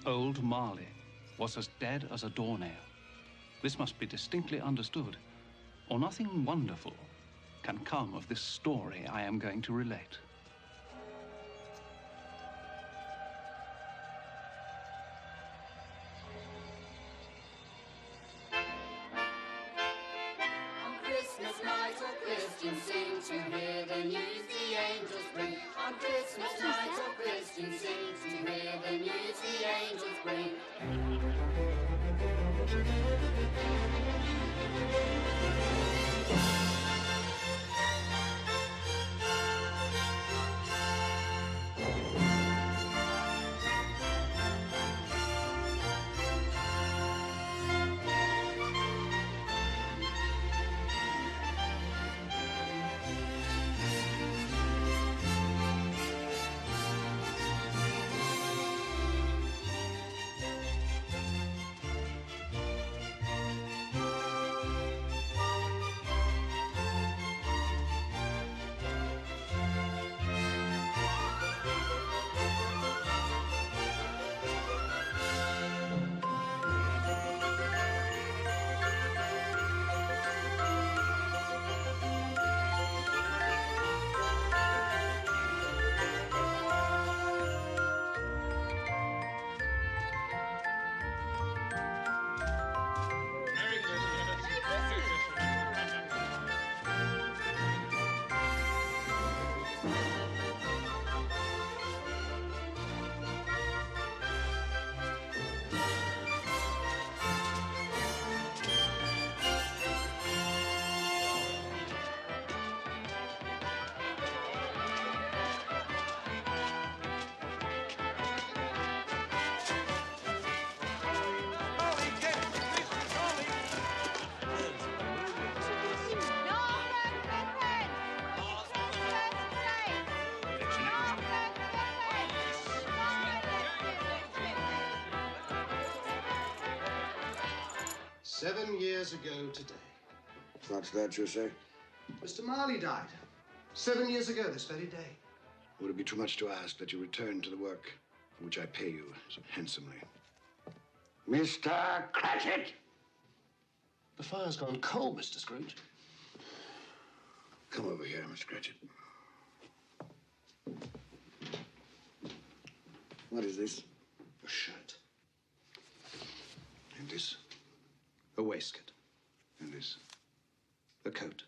Old Marley was as dead as a doornail. This must be distinctly understood, or nothing wonderful can come of this story I am going to relate. On Christmas night all Christians sing to hear the news the angels bring. On Christmas night all Christians sing to hear the news the angels bring. Years ago today. What's that you say? Mr. Marley died. 7 years ago this very day. Would it be too much to ask that you return to the work for which I pay you so handsomely? Mr. Cratchit! The fire's gone cold, Mr. Scrooge. Come over here, Mr. Cratchit. What is this? A shirt. And this? A waistcoat. And this? A coat.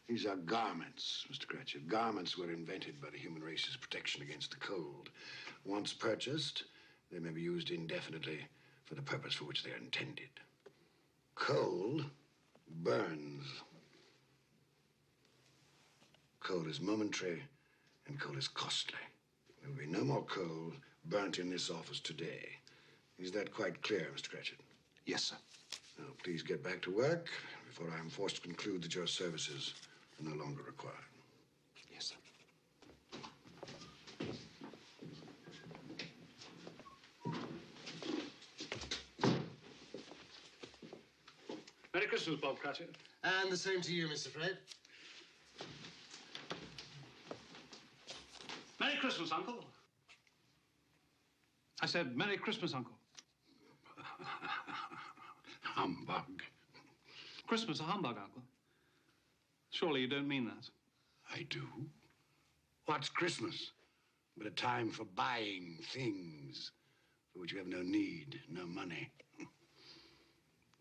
These are garments, Mr. Cratchit. Garments were invented by the human race's protection against the cold. Once purchased, they may be used indefinitely for the purpose for which they are intended. Coal burns. Coal is momentary, and coal is costly. There will be no more coal burnt in this office today. Is that quite clear, Mr. Cratchit? Yes, sir. Now, please get back to work before I am forced to conclude that your services are no longer required. Yes, sir. Merry Christmas, Bob Cratchit. And the same to you, Mr. Fred. Merry Christmas, Uncle. I said, Merry Christmas, Uncle. Humbug. Christmas a humbug, Uncle. Surely you don't mean that. I do. What's Christmas but a time for buying things for which you have no need, no money?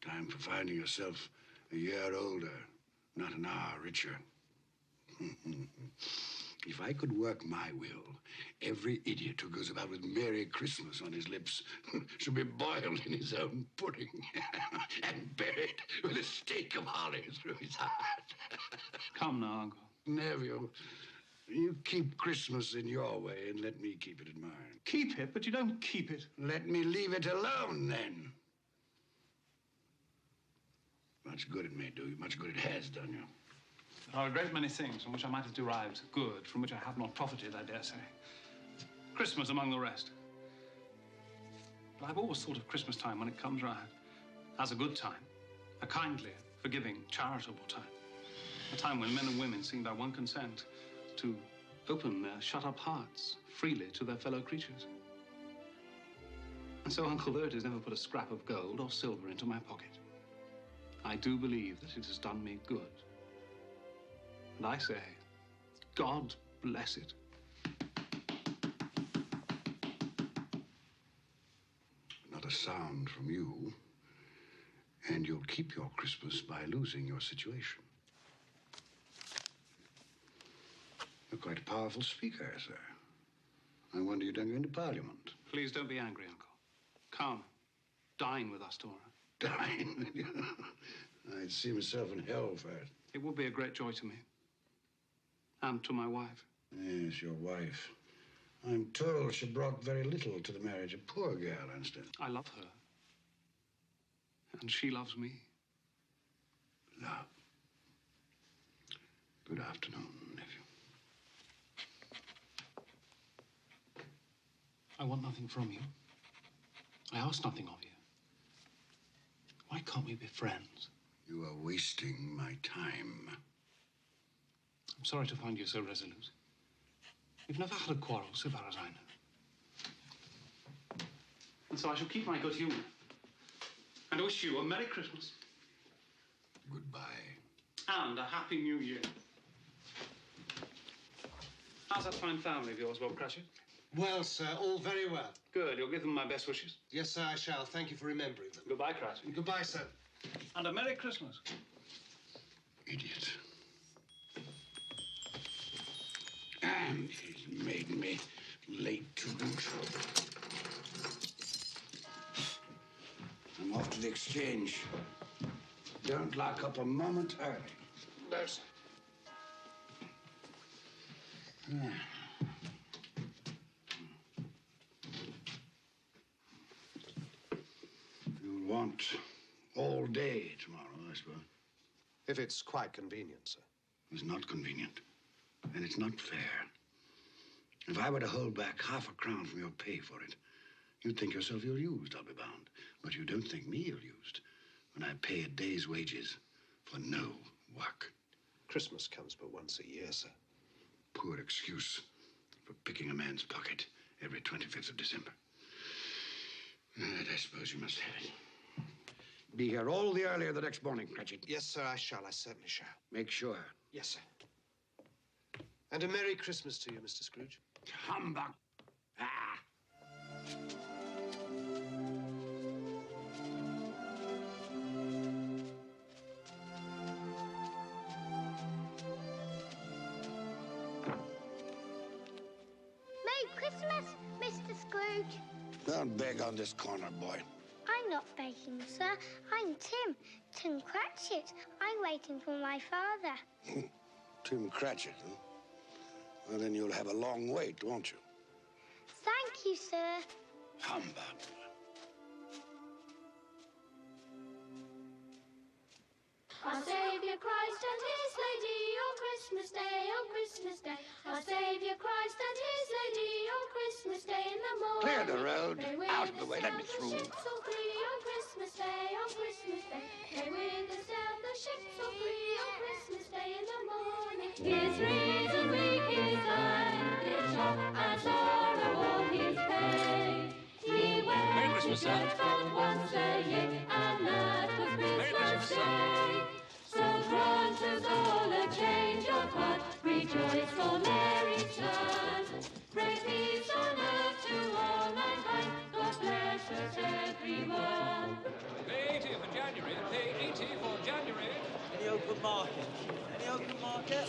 Time for finding yourself a year older, not an hour richer. If I could work my will, every idiot who goes about with Merry Christmas on his lips should be boiled in his own pudding and buried with a stake of holly through his heart. Come now, Uncle. Neville, you keep Christmas in your way and let me keep it in mine. Keep it, but you don't keep it. Let me leave it alone, then. Much good it may do you, much good it has done you. There are a great many things from which I might have derived good, from which I have not profited, I dare say. Christmas among the rest. But I've always thought of Christmas time when it comes round as a good time, a kindly, forgiving, charitable time. A time when men and women seem by one consent to open their shut-up hearts freely to their fellow creatures. And so Uncle Otis never put a scrap of gold or silver into my pocket. I do believe that it has done me good. And I say, God bless it. Not a sound from you, and you'll keep your Christmas by losing your situation. You're quite a powerful speaker, sir. I wonder you don't go into Parliament. Please don't be angry, Uncle. Come, dine with us tomorrow. Dine with you? I'd see myself in hell first. It would be a great joy to me. And to my wife. Yes, your wife. I'm told she brought very little to the marriage. A poor girl, I understand. I love her. And she loves me. Love. Good afternoon, nephew. I want nothing from you. I ask nothing of you. Why can't we be friends? You are wasting my time. I'm sorry to find you so resolute. We've never had a quarrel, so far as I know. And so I shall keep my good humor. And wish you a Merry Christmas. Goodbye. And a Happy New Year. How's that fine family of yours, Bob Cratchit? Well, sir, all very well. Good. You'll give them my best wishes. Yes, sir, I shall. Thank you for remembering them. Goodbye, Cratchit. Goodbye, sir. And a Merry Christmas. Idiot. And he's made me late to boot. I'm off to the exchange. Don't lock up a moment early. No, sir. You'll want all day tomorrow, I suppose. If it's quite convenient, sir. It's not convenient, and it's not fair. If I were to hold back half a crown from your pay for it, you'd think yourself ill-used, I'll be bound. But you don't think me ill-used when I pay a day's wages for no work. Christmas comes but once a year, sir. Poor excuse for picking a man's pocket every 25th of December. And I suppose you must have it. Be here all the earlier the next morning, Cratchit. Yes, sir, I shall. I certainly shall. Make sure. Yes, sir. And a Merry Christmas to you, Mr. Scrooge. Humbug. Ah. Merry Christmas, Mr. Scrooge. Don't beg on this corner, boy. I'm not begging, sir. I'm Tim Cratchit. I'm waiting for my father. Tim Cratchit, huh? Well, then you'll have a long wait, won't you? Thank you, sir. Humbug. Our Saviour Christ and His Lady on Christmas Day, on Christmas Day. Our Saviour Christ and His Lady on Christmas Day in the morning. Clear the road. They with Out of the way. Let sail me the through. ships all free on Christmas Day, on Christmas Day. They with the sail the ships all free on Christmas Day in the morning. His reason week is landed shop and sorrow all His pay. He went to church but once a year, and that was Christmas Day. So grant us all a change of heart, rejoice for Mary's son. Pray peace on earth to all mankind, God bless us everyone. Pay 80 for January, pay 80 for January. Any open market? Any open market?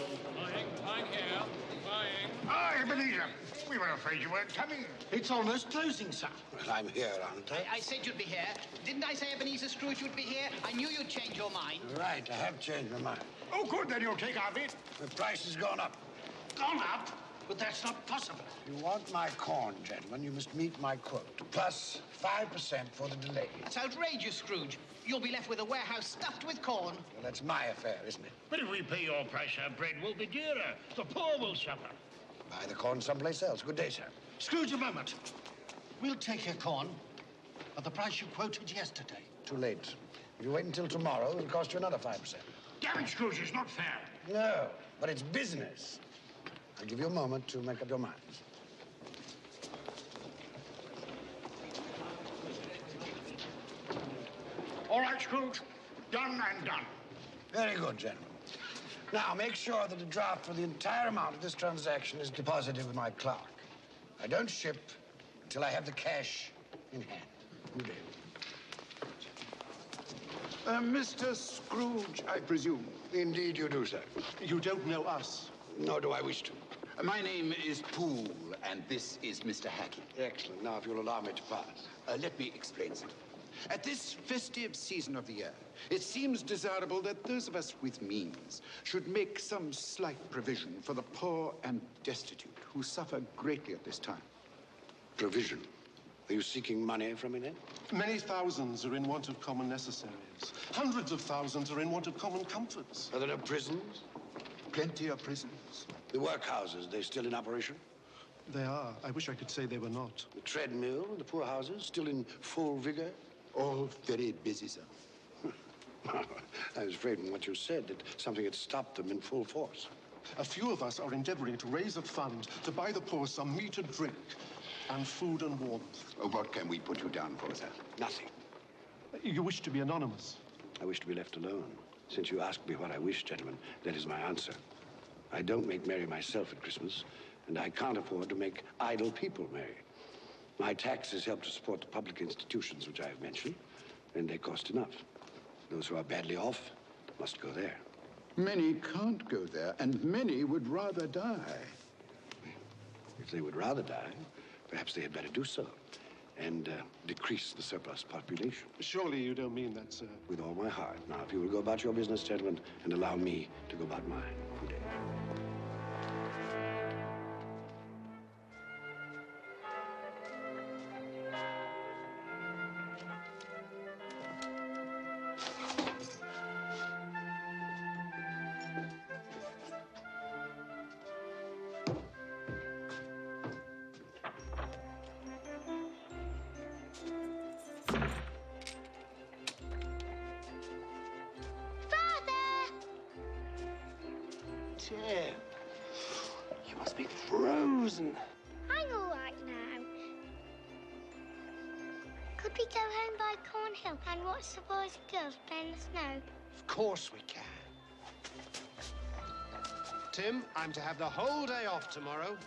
Buying here, buying. Ah, Ebenezer, we were afraid you weren't coming. It's almost closing, sir. Well, I'm here, aren't I? I said you'd be here. Didn't I say Ebenezer Scrooge would be here? I knew you'd change your mind. Right, I have changed my mind. Oh, good, then you'll take our bit. The price has gone up. Gone up? But that's not possible. If you want my corn, gentlemen, you must meet my quote. Plus 5% for the delay. It's outrageous, Scrooge. You'll be left with a warehouse stuffed with corn. Well, that's my affair, isn't it? But if we pay your price, our bread will be dearer. The poor will suffer. Buy the corn someplace else. Good day, sir. Scrooge, a moment. We'll take your corn at the price you quoted yesterday. Too late. If you wait until tomorrow, it'll cost you another 5%. Damn it, Scrooge, it's not fair. No, but it's business. I'll give you a moment to make up your minds. All right, Scrooge. Done and done. Very good, gentlemen. Now, make sure that a draft for the entire amount of this transaction is deposited with my clerk. I don't ship until I have the cash in hand. Good day. Mr. Scrooge, I presume. Indeed you do, sir. You don't know us. Nor do I wish to. My name is Poole, and this is Mr. Hackett. Excellent. Now, if you'll allow me to pass. Let me explain something. At this festive season of the year, it seems desirable that those of us with means should make some slight provision for the poor and destitute who suffer greatly at this time. Provision? Are you seeking money from me, then? Many thousands are in want of common necessaries. Hundreds of thousands are in want of common comforts. Are there no prisons? Plenty of prisons. The workhouses, they still in operation? They are. I wish I could say they were not. The treadmill, the poorhouses, still in full vigor? All very busy, sir. I was afraid from what you said that something had stopped them in full force. A few of us are endeavoring to raise a fund to buy the poor some meat and drink, and food and warmth. What can we put you down for, sir? Nothing. You wish to be anonymous? I wish to be left alone. Since you asked me what I wish, gentlemen, that is my answer. I don't make merry myself at Christmas, and I can't afford to make idle people merry. My taxes help to support the public institutions which I have mentioned, and they cost enough. Those who are badly off must go there. Many can't go there, and many would rather die. If they would rather die, perhaps they had better do so, and decrease the surplus population. Surely you don't mean that, sir. With all my heart. Now, if you will go about your business, gentlemen, and allow me to go about mine. Good day. Tim, you must be frozen. I'm all right now. Could we go home by Cornhill and watch the boys and girls play in the snow? Of course we can. Tim, I'm to have the whole day off tomorrow.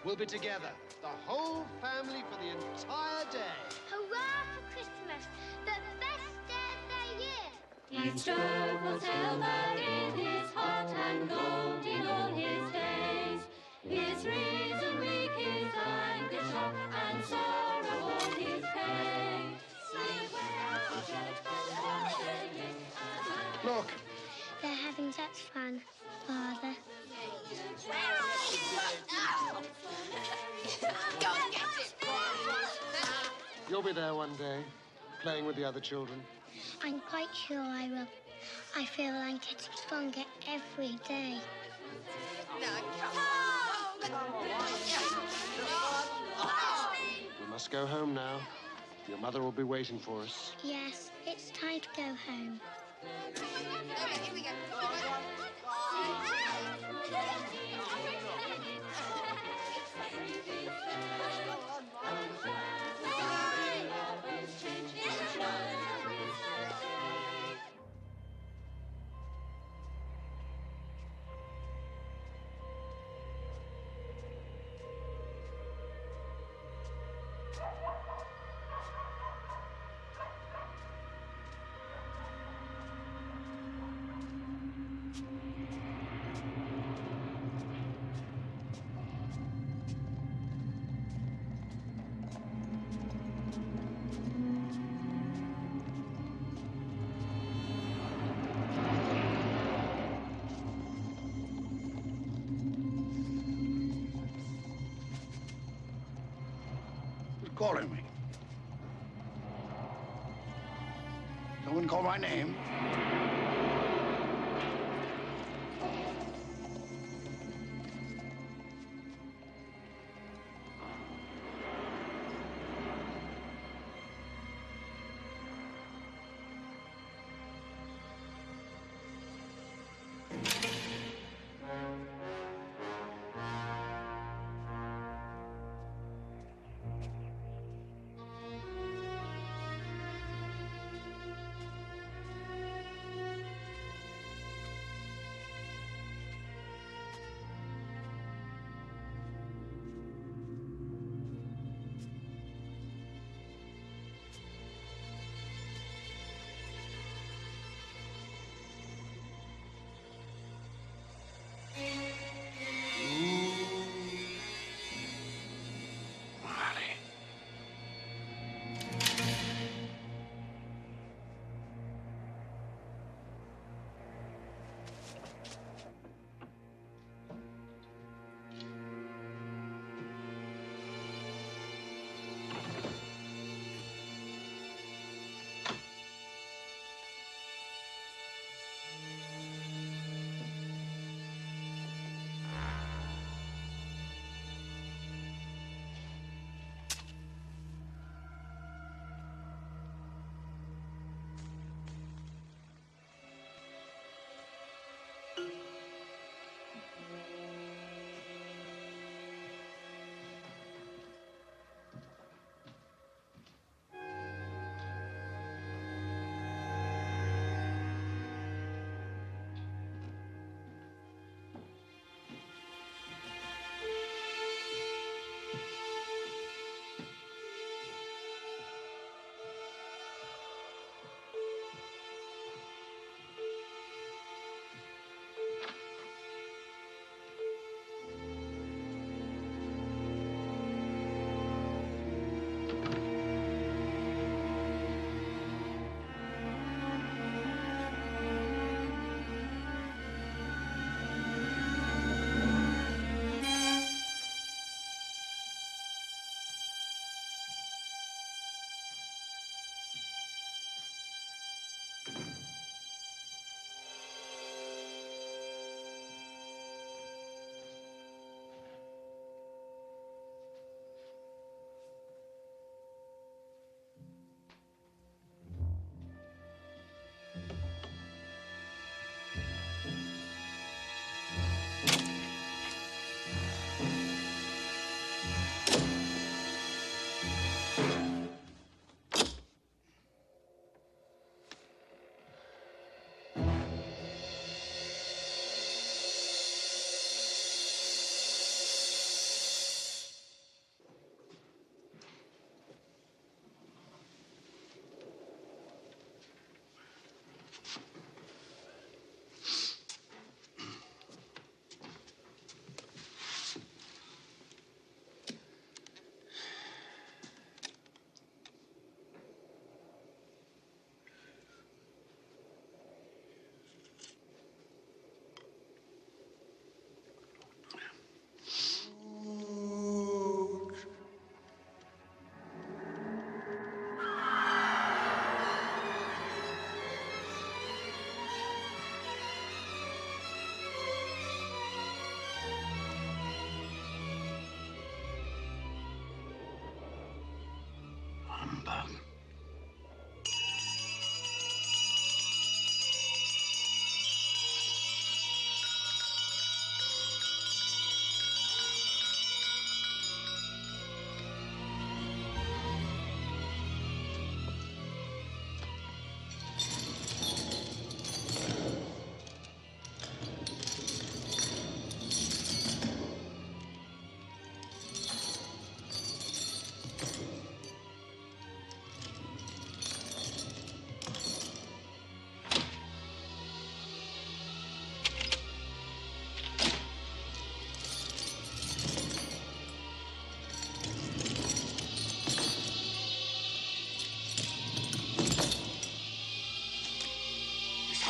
We'll be together, the whole family, for the entire day. Hurrah for Christmas, the best day of the year. Each stroke will tell that in his heart and gold in all his days. His reason weak, his anguish shock, and sorrow all his pain. Sleep well for church, but once a year. Look. They're having such fun, Father. You'll be there one day, playing with the other children. I'm quite sure I will. I feel I'm getting stronger every day. We must go home now. Your mother will be waiting for us. Yes, it's time to go home. Here we go. Calling me. Someone call my name.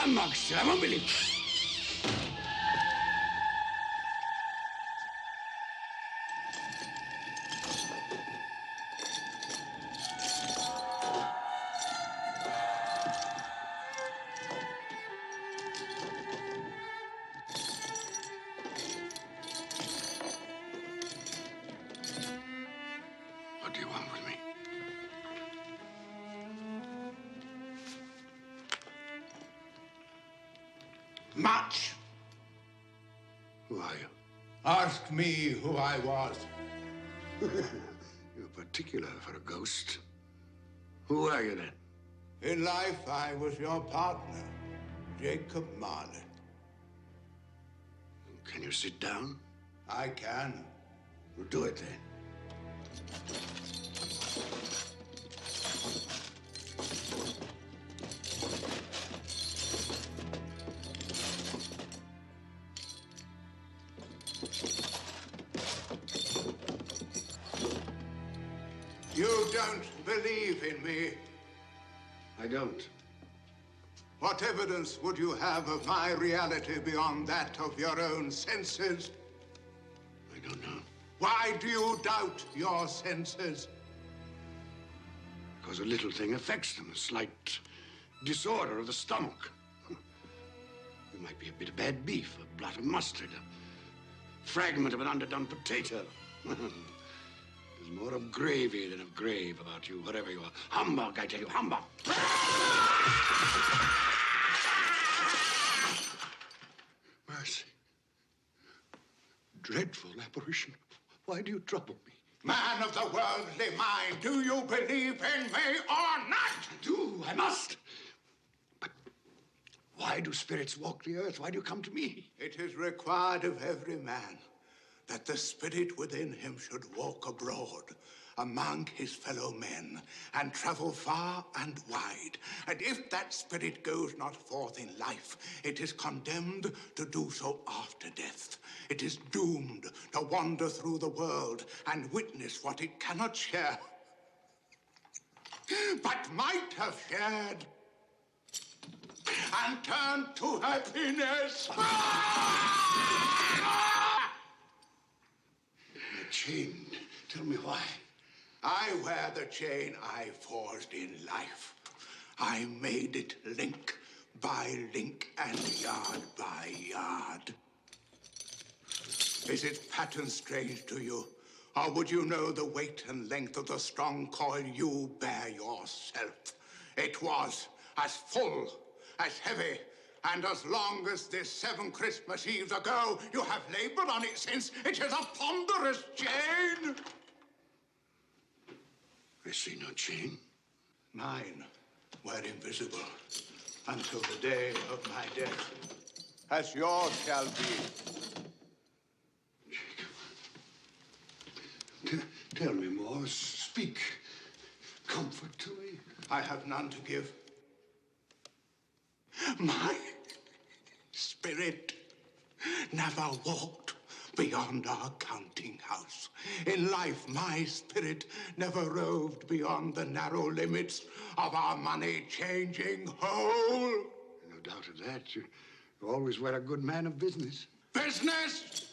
Humbug, sir. I won't believe it. What do you want with me? Much. Who are you? Ask me who I was. You're particular for a ghost. Who are you, then? In life, I was your partner, Jacob Marley. Can you sit down? I can. Well, do it, then. You don't believe in me. I don't. What evidence would you have of my reality beyond that of your own senses? I don't know. Why do you doubt your senses? Because a little thing affects them, a slight disorder of the stomach. It might be a bit of bad beef, a blot of mustard, a fragment of an underdone potato. There's more of gravy than of grave about you, whatever you are. Humbug, I tell you, humbug! Mercy. Dreadful apparition. Why do you trouble me? Man of the worldly mind, do you believe in me or not? I do, I must. But why do spirits walk the earth? Why do you come to me? It is required of every man that the spirit within him should walk abroad among his fellow men and travel far and wide. And if that spirit goes not forth in life, it is condemned to do so after death. It is doomed to wander through the world and witness what it cannot share, but might have shared, and turn to happiness. The chain. Tell me why. I wear the chain I forged in life. I made it link by link and yard by yard. Is its pattern strange to you? Or would you know the weight and length of the strong coil you bear yourself? It was as full, as heavy, and as long as this 7 Christmas Eves ago, you have labored on it since. It is a ponderous chain. I see no chain. Mine were invisible until the day of my death, as yours shall be. Tell me more. Speak comfort to me. I have none to give. My spirit never walked beyond our counting house. In life, my spirit never roved beyond the narrow limits of our money-changing hole. No doubt of that. You always were a good man of business. Business?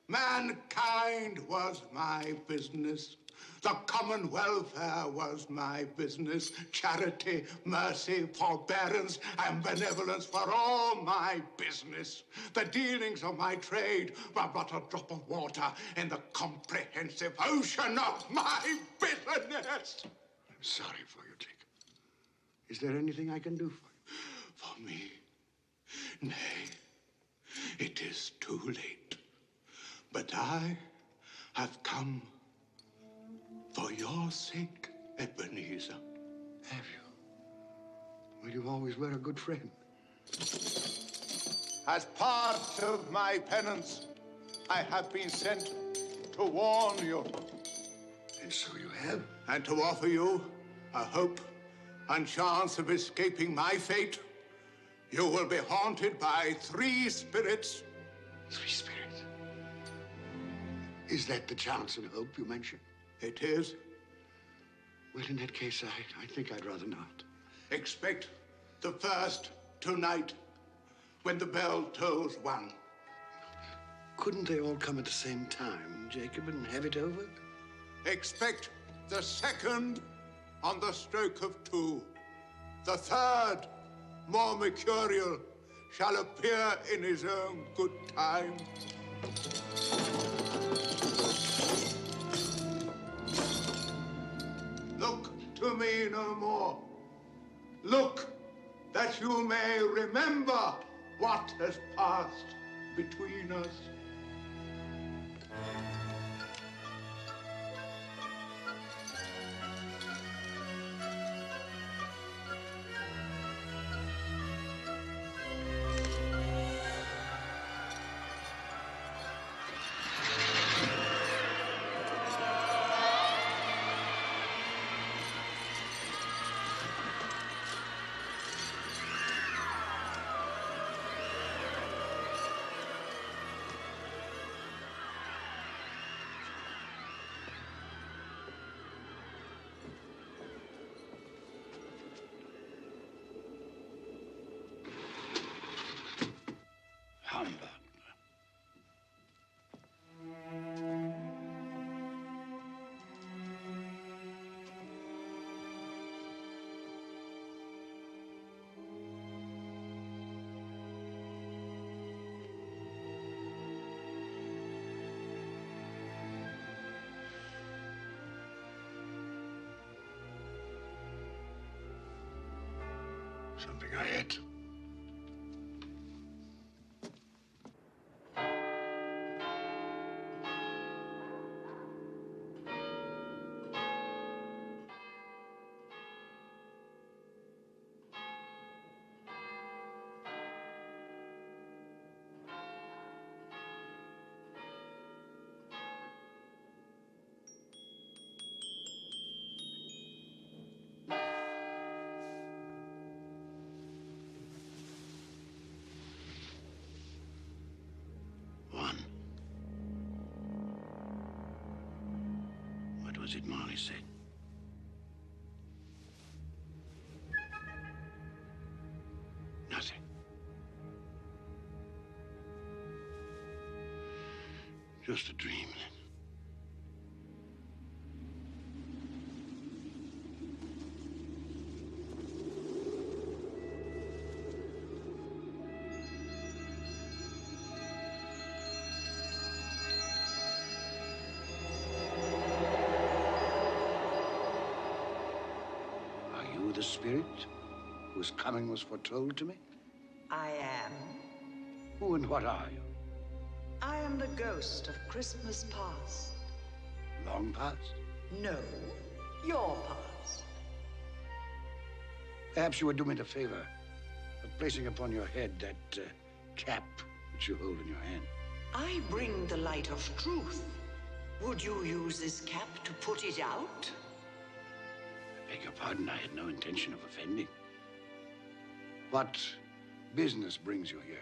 Mankind was my business. The common welfare was my business. Charity, mercy, forbearance, and benevolence were all my business. The dealings of my trade were but a drop of water in the comprehensive ocean of my bitterness. I'm sorry for you, Jacob. Is there anything I can do for you? For me? Nay, it is too late. But I have come for your sake, Ebenezer. Have you? Well, you always were a good friend. As part of my penance, I have been sent to warn you. And so you have? And to offer you a hope and chance of escaping my fate. You will be haunted by 3 spirits. 3 spirits? Is that the chance and hope you mentioned? It is. Well, in that case, I think I'd rather not. Expect the first tonight when the bell tolls 1. Couldn't they all come at the same time, Jacob, and have it over? Expect the 2nd on the stroke of 2. The 3rd, more mercurial, shall appear in his own good time. Look to me no more. Look, that you may remember what has passed between us. Humbug. Something I ate. What was it Marley said? Nothing. Just a dream, then. The spirit whose coming was foretold to me? I am. Who and what are you? I am the ghost of Christmas past. Long past? No, your past. Perhaps you would do me the favor of placing upon your head that cap which you hold in your hand. I bring the light of truth. Would you use this cap to put it out? I beg your pardon, I had no intention of offending. What business brings you here?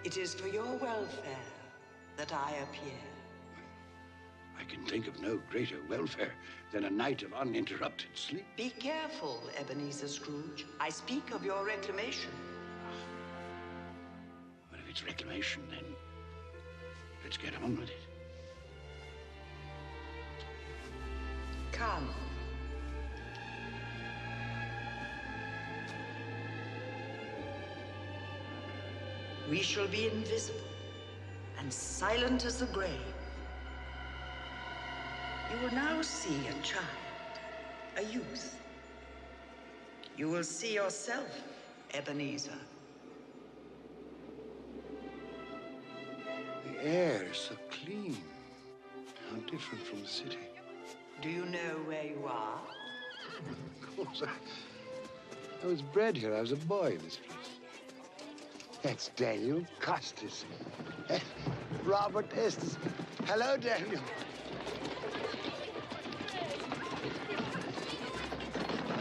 It is for your welfare that I appear. I can think of no greater welfare than a night of uninterrupted sleep. Be careful, Ebenezer Scrooge. I speak of your reclamation. Well, if it's reclamation, then let's get on with it. Come. We shall be invisible and silent as the grave. You will now see a child, a youth. You will see yourself, Ebenezer. The air is so clean. How different from the city. Do you know where you are? Of course, I was bred here. I was a boy in this place. That's Daniel Costas. Robert Estes. Hello, Daniel.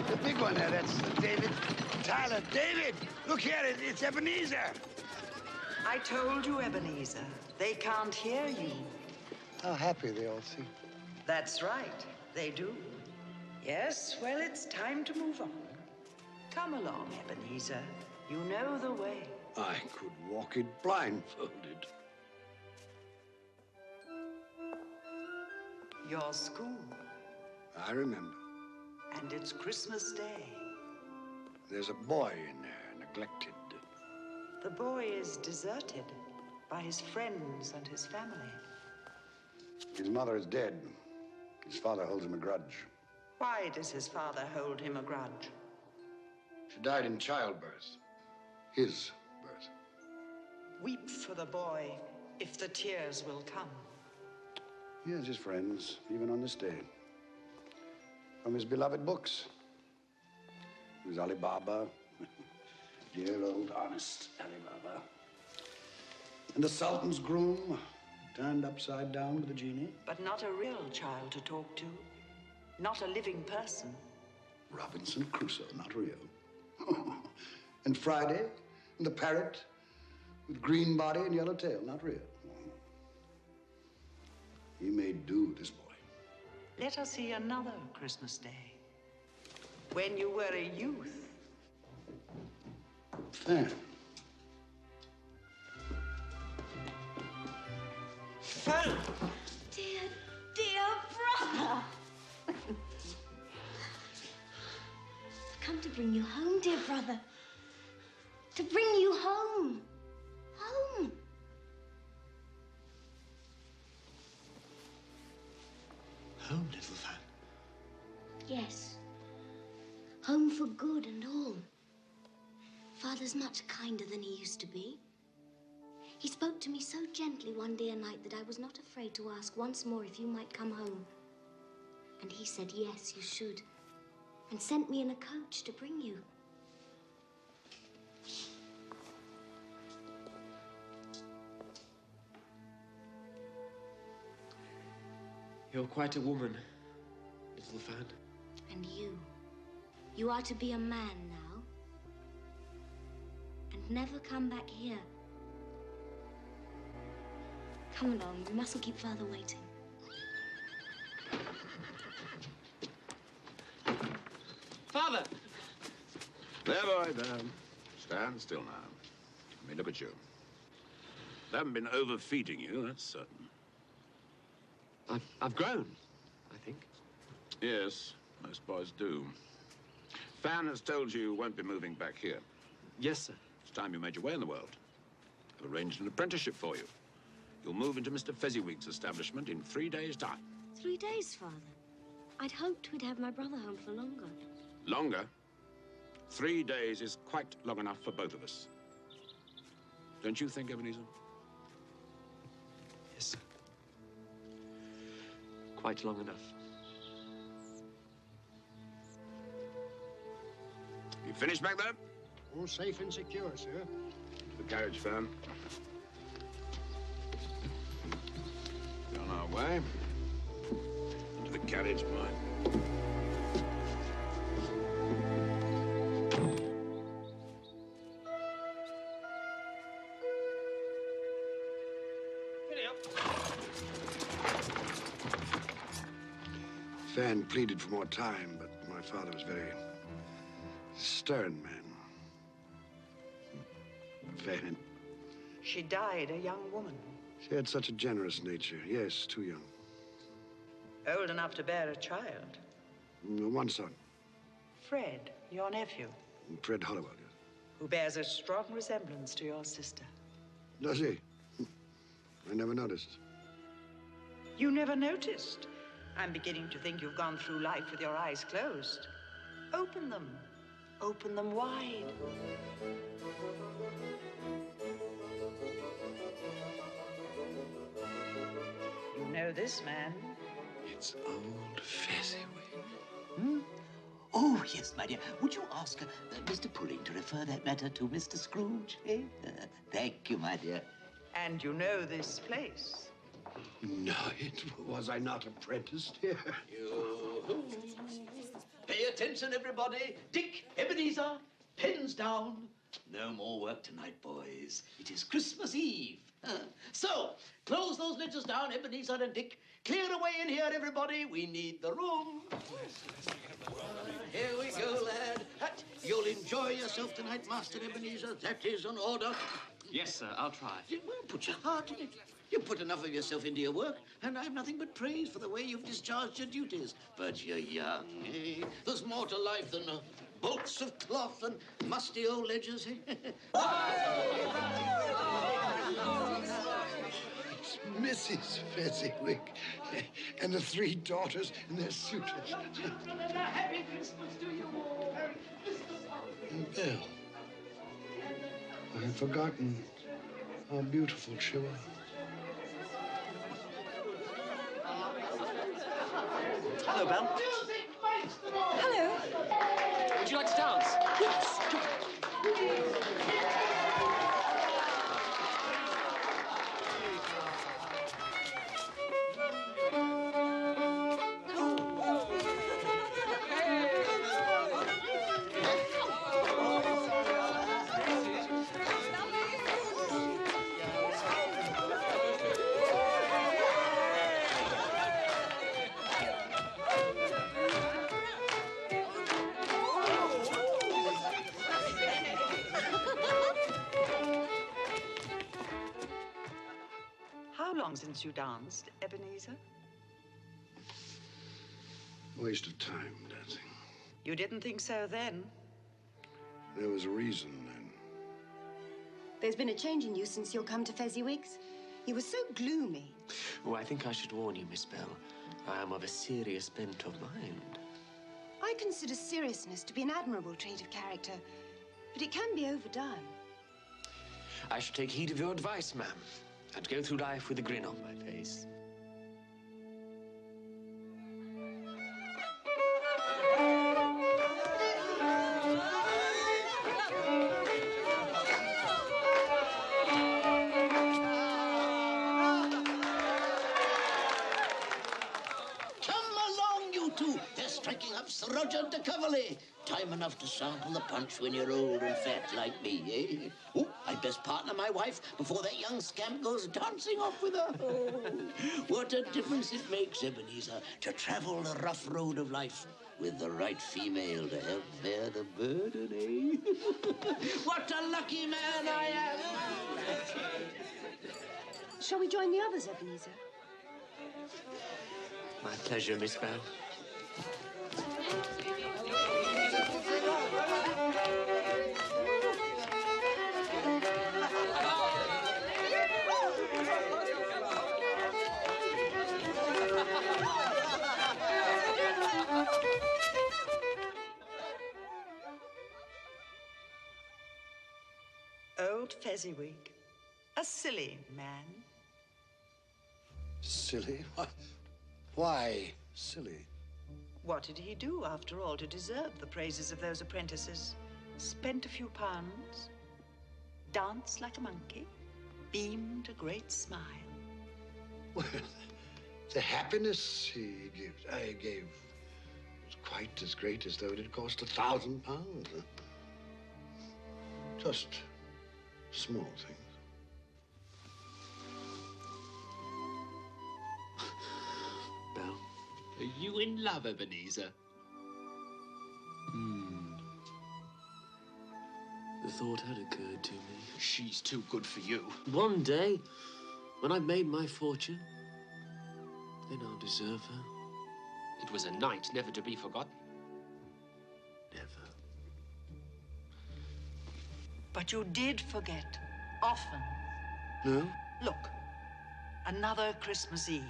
The big one there, that's David Tyler. David, look here, it's Ebenezer. I told you, Ebenezer. They can't hear you. How happy they all seem. That's right, they do. Yes, well, it's time to move on. Come along, Ebenezer. You know the way. I could walk it blindfolded. Your school. I remember. And it's Christmas Day. There's a boy in there, neglected. The boy is deserted by his friends and his family. His mother is dead. His father holds him a grudge. Why does his father hold him a grudge? She died in childbirth. His birth. Weep for the boy, if the tears will come. He has his friends, even on this day. From his beloved books. There's Ali Baba. Dear old honest Ali Baba. And the Sultan's groom, turned upside down with the genie. But not a real child to talk to. Not a living person. Robinson Crusoe, not real. And Friday, and the parrot with green body and yellow tail, not real. He made do, this boy. Let us see another Christmas Day. When you were a youth. Fan. Fan! Dear, dear brother. I've come to bring you home, dear brother. To bring you home. Home. Home, little Fan. Yes. Home for good and all. Father's much kinder than he used to be. He spoke to me so gently one dear night that I was not afraid to ask once more if you might come home. And he said, yes, you should. And sent me in a coach to bring you. You're quite a woman, little Fan. And you are to be a man now. And never come back here. Come along, we mustn't keep Father waiting. Father! There, boy, there. Stand still now. Let me look at you. They haven't been overfeeding you, that's certain. I've grown, I think. Yes, most boys do. Fan has told you won't be moving back here. Yes, sir. It's time you made your way in the world. I've arranged an apprenticeship for you. You'll move into Mr. Fezziwig's establishment in 3 days' time. 3 days, Father. I'd hoped we'd have my brother home for longer. Longer? 3 days is quite long enough for both of us. Don't you think, Ebenezer? Yes, sir. Quite long enough. You finished back there? All safe and secure, sir. Into the carriage, Fan. On our way. Into the carriage, boy. Fan pleaded for more time, but my father was a very stern man. Fan. She died a young woman. She had such a generous nature. Yes, too young. Old enough to bear a child. One son. Fred, your nephew. Fred Hollowell, yes. Who bears a strong resemblance to your sister. Does he? I never noticed. You never noticed? I'm beginning to think you've gone through life with your eyes closed. Open them. Open them wide. You know this man? It's old Fezziwig. Hmm? Oh, yes, my dear. Would you ask Mr. Pulling to refer that matter to Mr. Scrooge? Eh? Thank you, my dear. And you know this place? No, was I not apprenticed here? You. Pay attention, everybody. Dick, Ebenezer, pens down. No more work tonight, boys. It is Christmas Eve. So, close those ledgers down, Ebenezer and Dick. Clear away in here, everybody. We need the room. Here we go, lad. You'll enjoy enjoy yourself tonight, Master Ebenezer? That is an order. Yes, sir, I'll try. Well, put your heart in it. You put enough of yourself into your work, and I have nothing but praise for the way you've discharged your duties. But you're young, eh? There's more to life than bolts of cloth and musty old ledgers, eh? It's Mrs. Fezziwig and the three daughters and their suitors. Happy Christmas to you all. And Belle, I had forgotten how beautiful she was. Hello, Belle. Hello. Would you like to dance? Yes. How long since you danced, Ebenezer? Waste of time, dancing. You didn't think so then? There was a reason then. There's been a change in you since your come to Fezziwig's. You were so gloomy. Oh, I think I should warn you, Miss Bell. I am of a serious bent of mind. I consider seriousness to be an admirable trait of character, but it can be overdone. I should take heed of your advice, ma'am, and go through life with a grin on my face. Sir Roger de Coverley. Time enough to sample the punch when you're old and fat like me, eh? Oh, I'd best partner my wife before that young scamp goes dancing off with her. Oh, what a difference it makes, Ebenezer, to travel the rough road of life with the right female to help bear the burden, eh? What a lucky man I am! Shall we join the others, Ebenezer? My pleasure, Miss Bell. Old Fezziwig, a silly man. Silly? Why silly? What did he do, after all, to deserve the praises of those apprentices? Spent a few pounds, danced like a monkey, beamed a great smile. Well, the happiness he gave was quite as great as though it had cost £1,000. Just small things. Belle? Are you in love, Ebenezer? The thought had occurred to me. She's too good for you. One day, when I've made my fortune, then I'll deserve her. It was a night never to be forgotten. Never. But you did forget, often. No? Look, another Christmas Eve,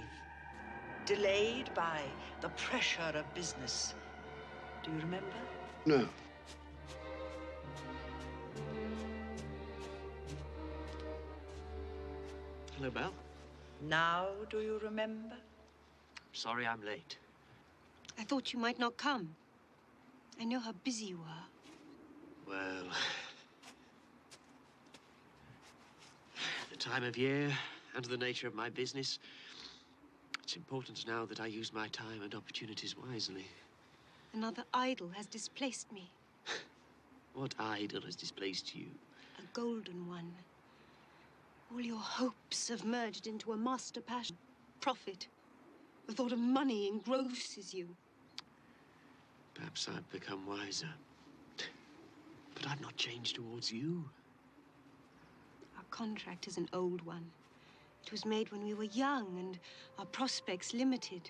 delayed by the pressure of business. Do you remember? No. Hello, Belle. Now do you remember? Sorry I'm late. I thought you might not come. I know how busy you are. Well, the time of year and the nature of my business, it's important now that I use my time and opportunities wisely. Another idol has displaced me. What idol has displaced you? A golden one. All your hopes have merged into a master passion. Profit. The thought of money engrosses you. Perhaps I've become wiser. But I've not changed towards you. Our contract is an old one. It was made when we were young and our prospects limited.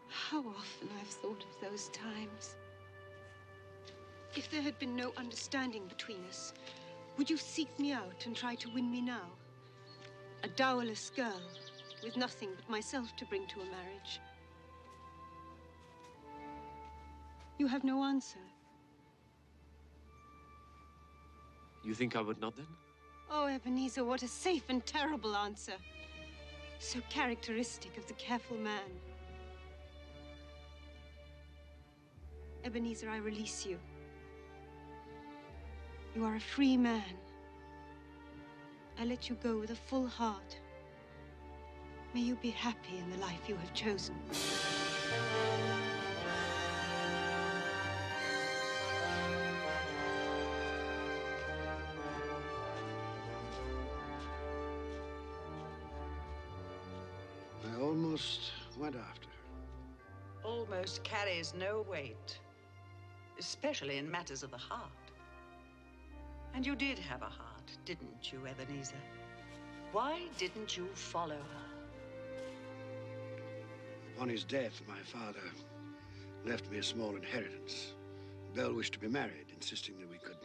How often I've thought of those times. If there had been no understanding between us, would you seek me out and try to win me now? A dowerless girl with nothing but myself to bring to a marriage. You have no answer. You think I would not, then? Oh, Ebenezer, what a safe and terrible answer. So characteristic of the careful man. Ebenezer, I release you. You are a free man. I let you go with a full heart. May you be happy in the life you have chosen. I almost went after her. Almost carries no weight, especially in matters of the heart. And you did have a heart, didn't you, Ebenezer? Why didn't you follow her? On his death, my father left me a small inheritance. Belle wished to be married, insisting that we could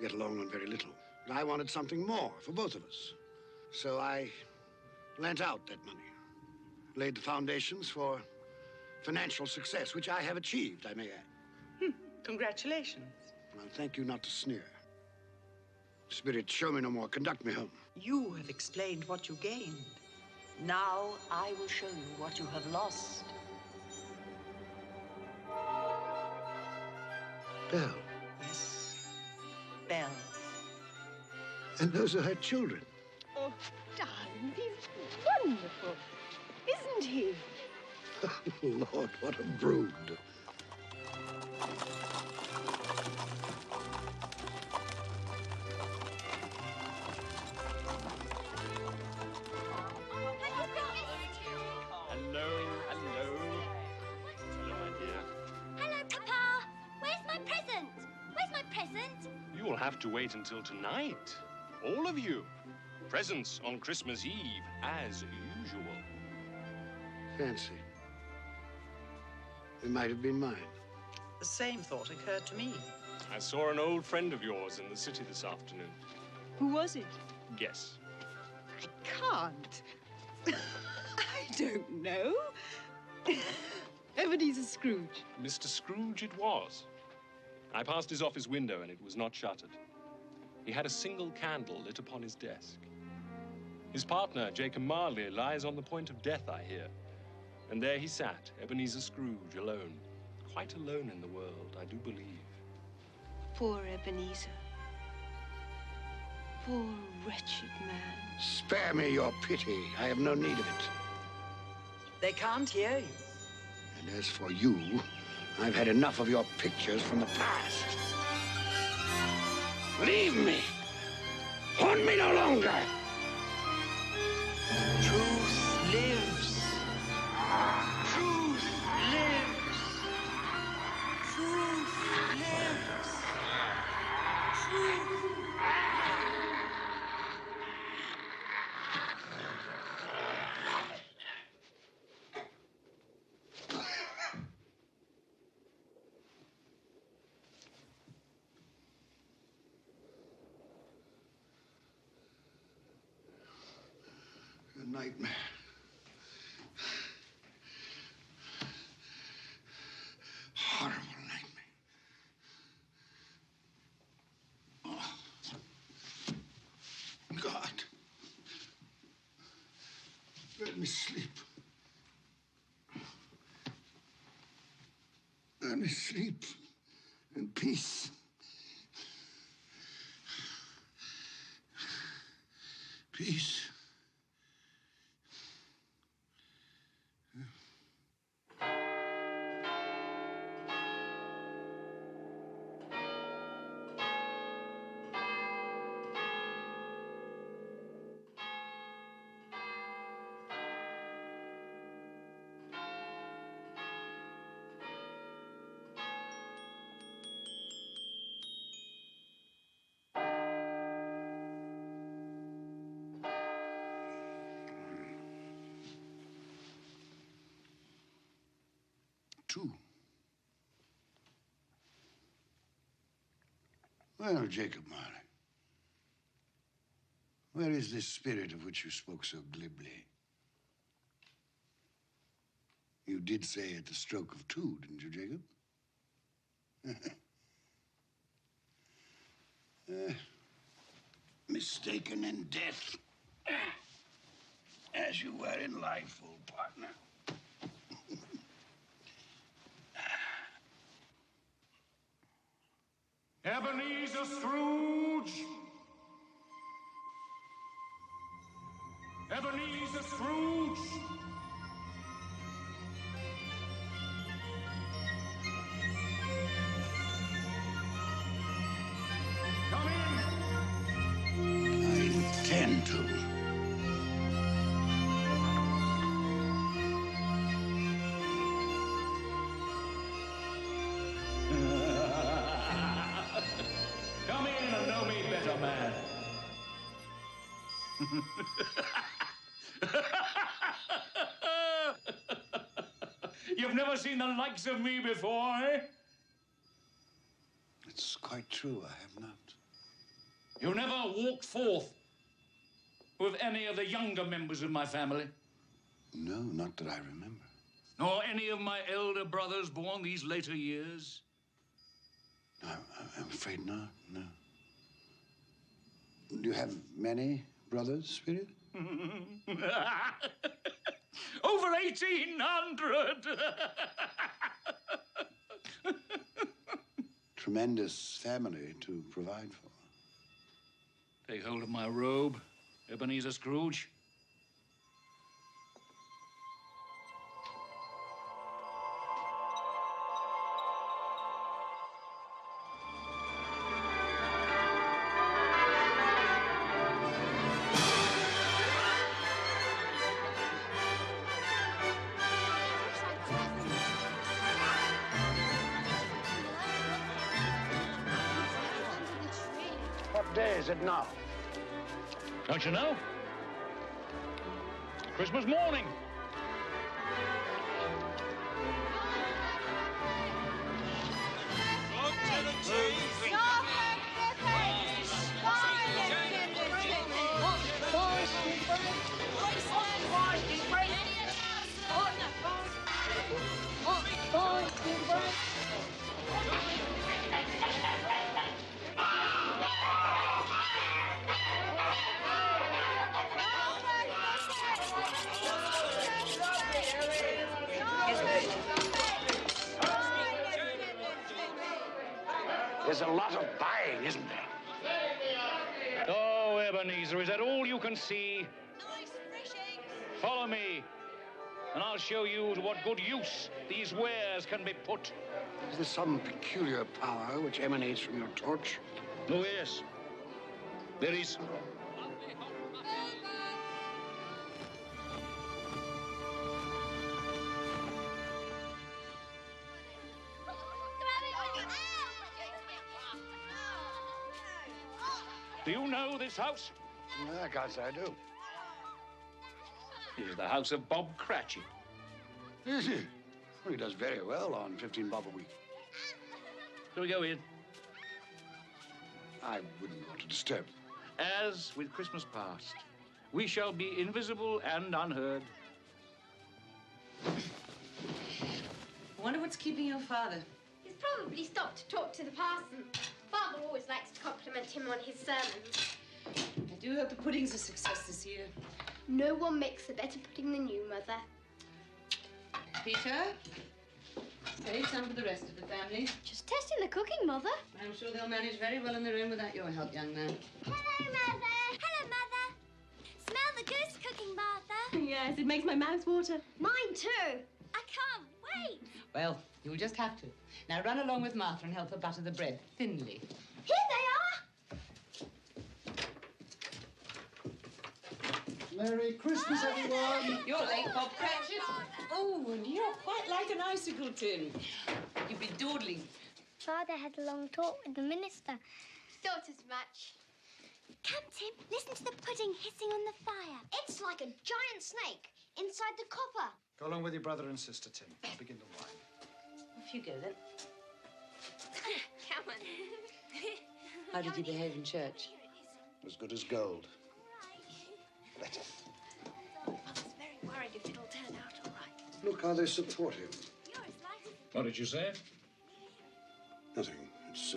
get along on very little. But I wanted something more for both of us. So I lent out that money, laid the foundations for financial success, which I have achieved, I may add. Congratulations. Well, thank you not to sneer. Spirit, show me no more. Conduct me home. You have explained what you gained. Now I will show you what you have lost. Belle. Yes, Belle. And those are her children. Oh, darling, he's wonderful, isn't he? Oh, Lord, what a brood. You will have to wait until tonight. All of you. Presents on Christmas Eve, as usual. Fancy. It might have been mine. The same thought occurred to me. I saw an old friend of yours in the city this afternoon. Who was it? Guess. I can't. I don't know. Ebenezer Scrooge. Mr. Scrooge it was. I passed his office window and it was not shuttered. He had a single candle lit upon his desk. His partner, Jacob Marley, lies on the point of death, I hear. And there he sat, Ebenezer Scrooge, alone. Quite alone in the world, I do believe. Poor Ebenezer. Poor wretched man. Spare me your pity. I have no need of it. They can't hear you. And as for you, I've had enough of your pictures from the past. Leave me. Haunt me no longer. Truth lives. Truth lives. Truth lives. Truth. A nightmare. Horrible nightmare. Oh. God. Let me sleep. Let me sleep in peace. Peace. too. Well, Jacob Marley, where is this spirit of which you spoke so glibly? You did say at the stroke of two, didn't you, Jacob? Mistaken in death, as you were in life, old partner. Ebenezer Scrooge! Ebenezer Scrooge! Come in! I intend to. Come in and know me better, man. You've never seen the likes of me before, eh? It's quite true, I have not. You never walked forth with any of the younger members of my family? No, not that I remember. Nor any of my elder brothers born these later years? I'm afraid not, no. Do you have many brothers, Spirit? Over 1,800! Tremendous family to provide for. Take hold of my robe, Ebenezer Scrooge. What day is it now? Don't you know? Christmas morning. There's a lot of buying, isn't there? Oh, Ebenezer, is that all you can see? Follow me, and I'll show you to what good use these wares can be put. Is there some peculiar power which emanates from your torch? Oh, yes. There is. Do you know this house? I can't say I do. This is the house of Bob Cratchit. Is he? Well, he does very well on 15 bob a week. Shall we go in? I wouldn't want to disturb. As with Christmas past, we shall be invisible and unheard. I wonder what's keeping your father. He's probably stopped to talk to the parson. Father always likes to compliment him on his sermons. I do hope the pudding's a success this year. No one makes a better pudding than you, Mother. Peter, save some for the rest of the family. Just testing the cooking, Mother. I'm sure they'll manage very well on their own without your help, young man. Hello, Mother. Hello, Mother. Smell the goose cooking, Martha. Yes, it makes my mouth water. Mine too. I can't wait. Well, you'll just have to. Now run along with Martha and help her butter the bread thinly. Here they are. Merry Christmas, everyone. You're late, Bob Cratchit. Oh, and you're quite like an icicle, Tim. You've been dawdling. Father had a long talk with the minister. Thought as much. Come, Tim, listen to the pudding hissing on the fire. It's like a giant snake inside the copper. Go along with your brother and sister, Tim. I'll begin the wine. Off you go, then. Come on. How did you behave in church? As good as gold. Better. Mother's very worried if it'll turn out all right. Look how they support him. What did you say? Nothing. It's,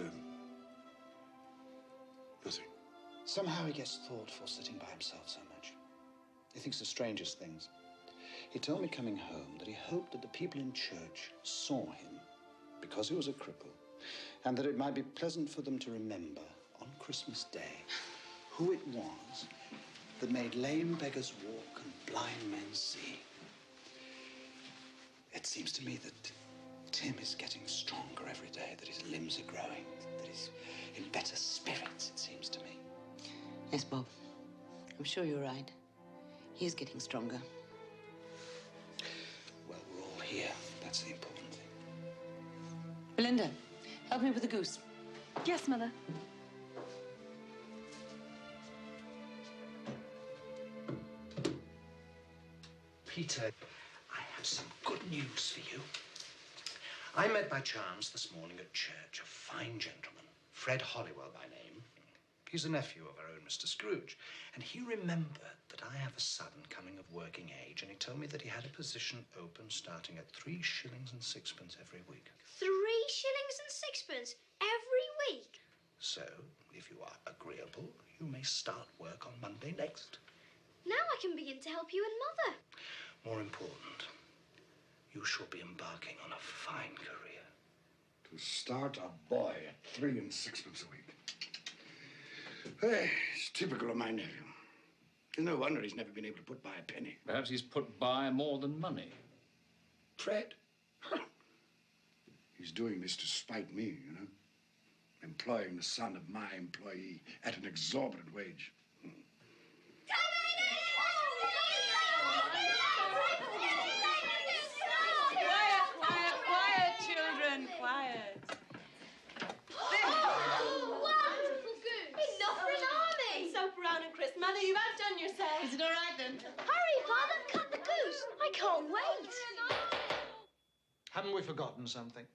nothing. Somehow he gets thoughtful sitting by himself so much. He thinks the strangest things. He told me coming home that he hoped that the people in church saw him because he was a cripple, and that it might be pleasant for them to remember on Christmas Day who it was that made lame beggars walk and blind men see. It seems to me that Tim is getting stronger every day, that his limbs are growing, that he's in better spirits, it seems to me. Yes, Bob. I'm sure you're right. He is getting stronger. Well, we're all here. That's the important thing. Belinda, help me with the goose. Yes, Mother. Peter, I have some good news for you. I met by chance this morning at church a fine gentleman, Fred Hollywell by name. He's a nephew of our own Mr. Scrooge, and he remembered that I have a son coming of working age, and he told me that he had a position open starting at 3 shillings and 6pence every week. 3 shillings and 6pence every week? So, if you are agreeable, you may start work on Monday next. Now I can begin to help you and Mother. More important, you shall be embarking on a fine career. To start a boy at 3 and 6pence a week. Hey, it's typical of my nephew. It's no wonder he's never been able to put by a penny. Perhaps he's put by more than money. Fred? He's doing this to spite me, you know? Employing the son of my employee at an exorbitant wage. Quiet, children, quiet. Wonderful goose. Enough for an army. So brown and crisp. Mother, you've outdone yourself. Is it all right, then? Hurry, Father, cut the goose. I can't wait. Haven't we forgotten something?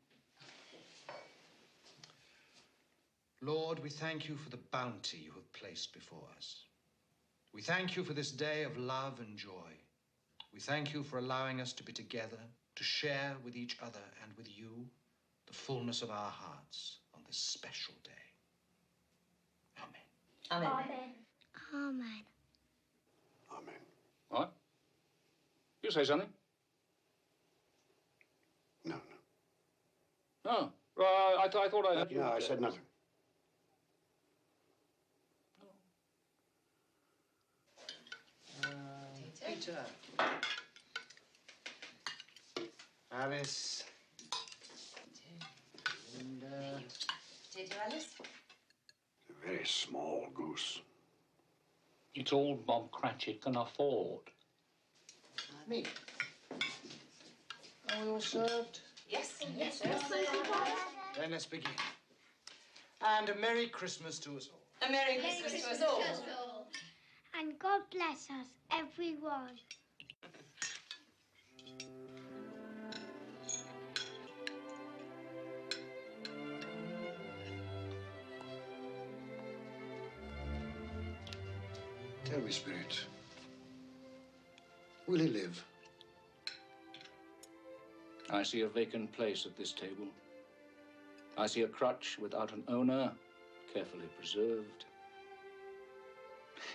Lord, we thank you for the bounty you have placed before us. We thank you for this day of love and joy. We thank you for allowing us to be together, to share with each other and with you the fullness of our hearts on this special day. Amen. Amen. Amen. Amen. What? You say something? No. Oh, I thought I heard you. No, I said nothing. Peter. Alice. Linda. Potato, Alice? A very small goose. It's all Bob Cratchit can afford. Me. Are we all served? Yes. Yes, Then let's begin. And a Merry Christmas to us all. A Merry Christmas to us all. And God bless us, everyone. Tell me, Spirit, will he live? I see a vacant place at this table. I see a crutch without an owner, carefully preserved.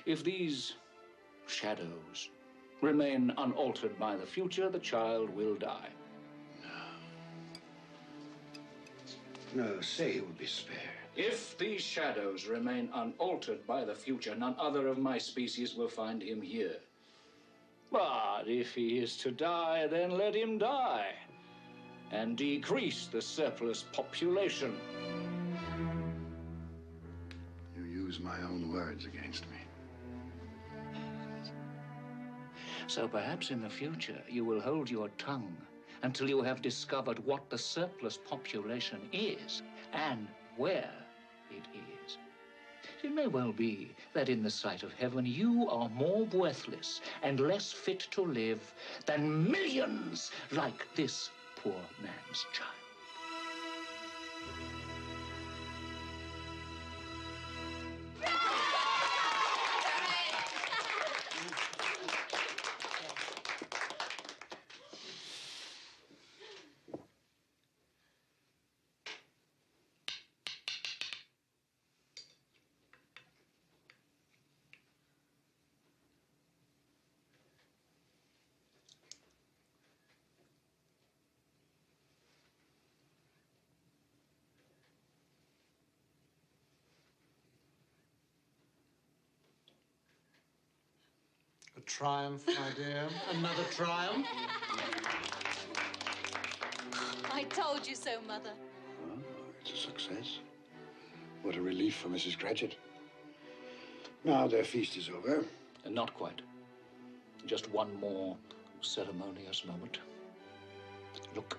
If these shadows remain unaltered by the future, the child will die. No, say he will be spared. If these shadows remain unaltered by the future, none other of my species will find him here. But if he is to die, then let him die, and decrease the surplus population. You use my own words against me. So perhaps in the future you will hold your tongue until you have discovered what the surplus population is and where it is. It may well be that in the sight of heaven you are more worthless and less fit to live than millions like this poor man's child. triumph, my dear. Another triumph. I told you so, Mother. Well, it's a success. What a relief for Mrs. Cratchit. Now their feast is over. Not quite. Just one more ceremonious moment. Look.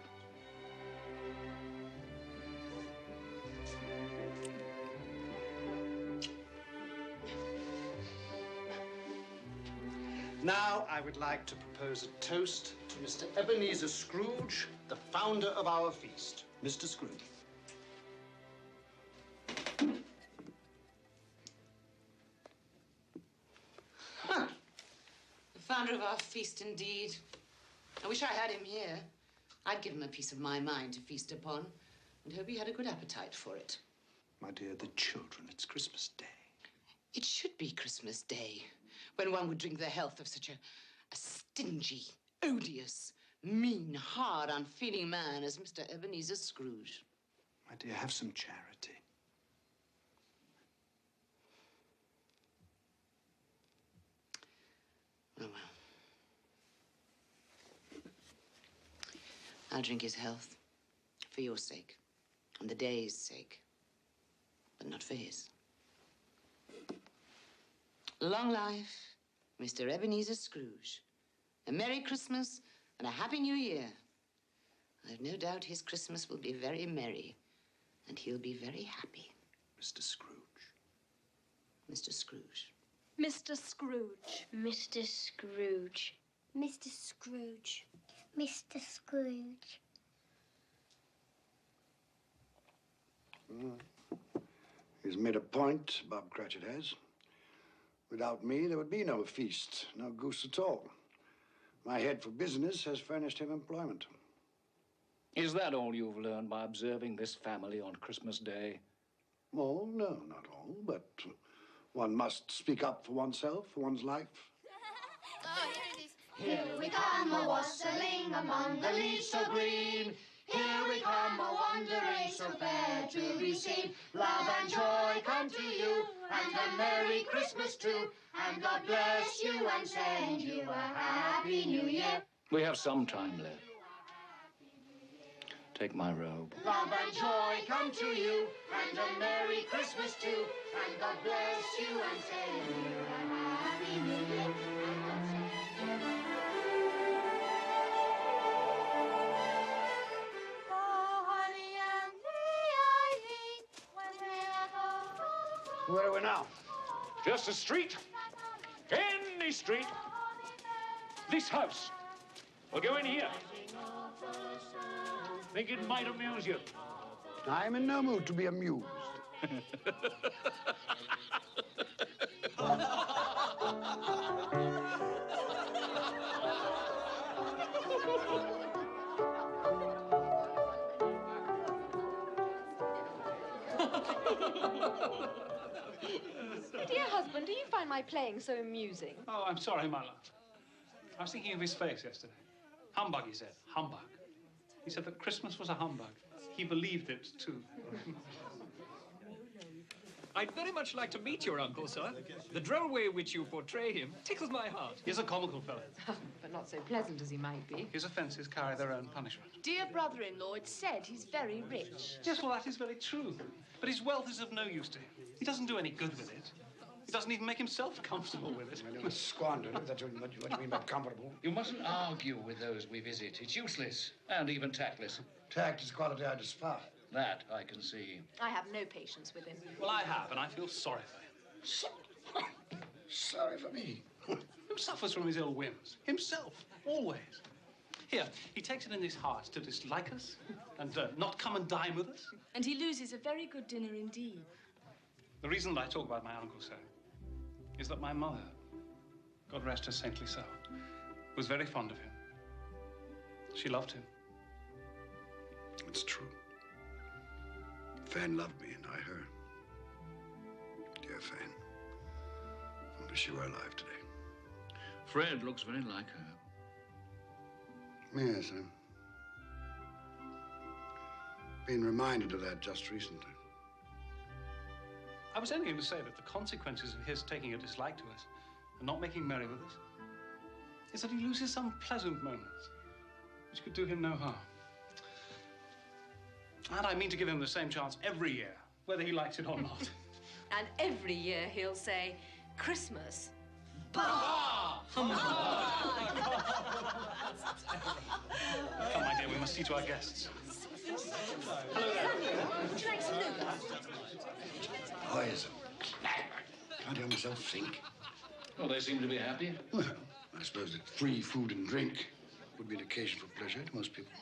Now, I would like to propose a toast to Mr. Ebenezer Scrooge, the founder of our feast. Mr. Scrooge. The founder of our feast, indeed. I wish I had him here. I'd give him a piece of my mind to feast upon, and hope he had a good appetite for it. My dear, the children, it's Christmas Day. It should be Christmas Day, when one would drink the health of such a stingy, odious, mean, hard, unfeeling man as Mr. Ebenezer Scrooge. My dear, have some charity. Oh, well. I'll drink his health, for your sake, and the day's sake, but not for his. Long life, Mr. Ebenezer Scrooge. A Merry Christmas and a Happy New Year. I've no doubt his Christmas will be very merry, and he'll be very happy. Mr. Scrooge. Mr. Scrooge. Mr. Scrooge. Mr. Scrooge. Mr. Scrooge. Mr. Scrooge. He's made a point, Bob Cratchit has. Without me, there would be no feast, no goose at all. My head for business has furnished him employment. Is that all you've learned by observing this family on Christmas Day? Oh, no, not all, but one must speak up for oneself, for one's life. Oh, here it is. Here we come, a-wassailing among the leaves so green. Here we come, a-wandering so fair to be seen. Love and joy come to you, and a Merry Christmas too. And God bless you and send you a Happy New Year. We have some time left. Take my robe. Love and joy come to you, and a Merry Christmas too. And God bless you and send you a Happy New Year. Where are we now? Just a street. Any street. This house. We'll go in here. Think it might amuse you. I'm in no mood to be amused. Dear husband, do you find my playing so amusing? Oh, I'm sorry, my love. I was thinking of his face yesterday. Humbug, he said. Humbug. He said that Christmas was a humbug. He believed it, too. I'd very much like to meet your uncle, sir. The droll way in which you portray him tickles my heart. He's a comical fellow. But not so pleasant as he might be. His offences carry their own punishment. Dear brother-in-law, it's said he's very rich. Yes, well, that is very true. But his wealth is of no use to him. He doesn't do any good with it. He doesn't even make himself comfortable with it. I squandered it. That's what you mean by comfortable. You mustn't argue with those we visit. It's useless and even tactless. Tact is a quality I despise. That I can see. I have no patience with him. Well, I have, and I feel sorry for him. Sorry for me. Who suffers from his ill whims? Himself, always. Here, he takes it in his heart to dislike us and not come and dine with us. And he loses a very good dinner indeed. The reason that I talk about my uncle so is that my mother, God rest her saintly soul, was very fond of him. She loved him. It's true. Fan loved me, and I her. Dear Fan. I wish she were alive today. Fred looks very like her. Yes, I've been reminded of that just recently. I was only going to say that the consequences of his taking a dislike to us and not making merry with us is that he loses some pleasant moments, which could do him no harm. And I mean to give him the same chance every year, whether he likes it or not. And every year he'll say, Christmas. Bah! Come, my dear, we must see to our guests. Hello there. Would you like some noodles? Boys, can't help myself think. Well, they seem to be happy. Well, I suppose that free food and drink would be an occasion for pleasure to most people.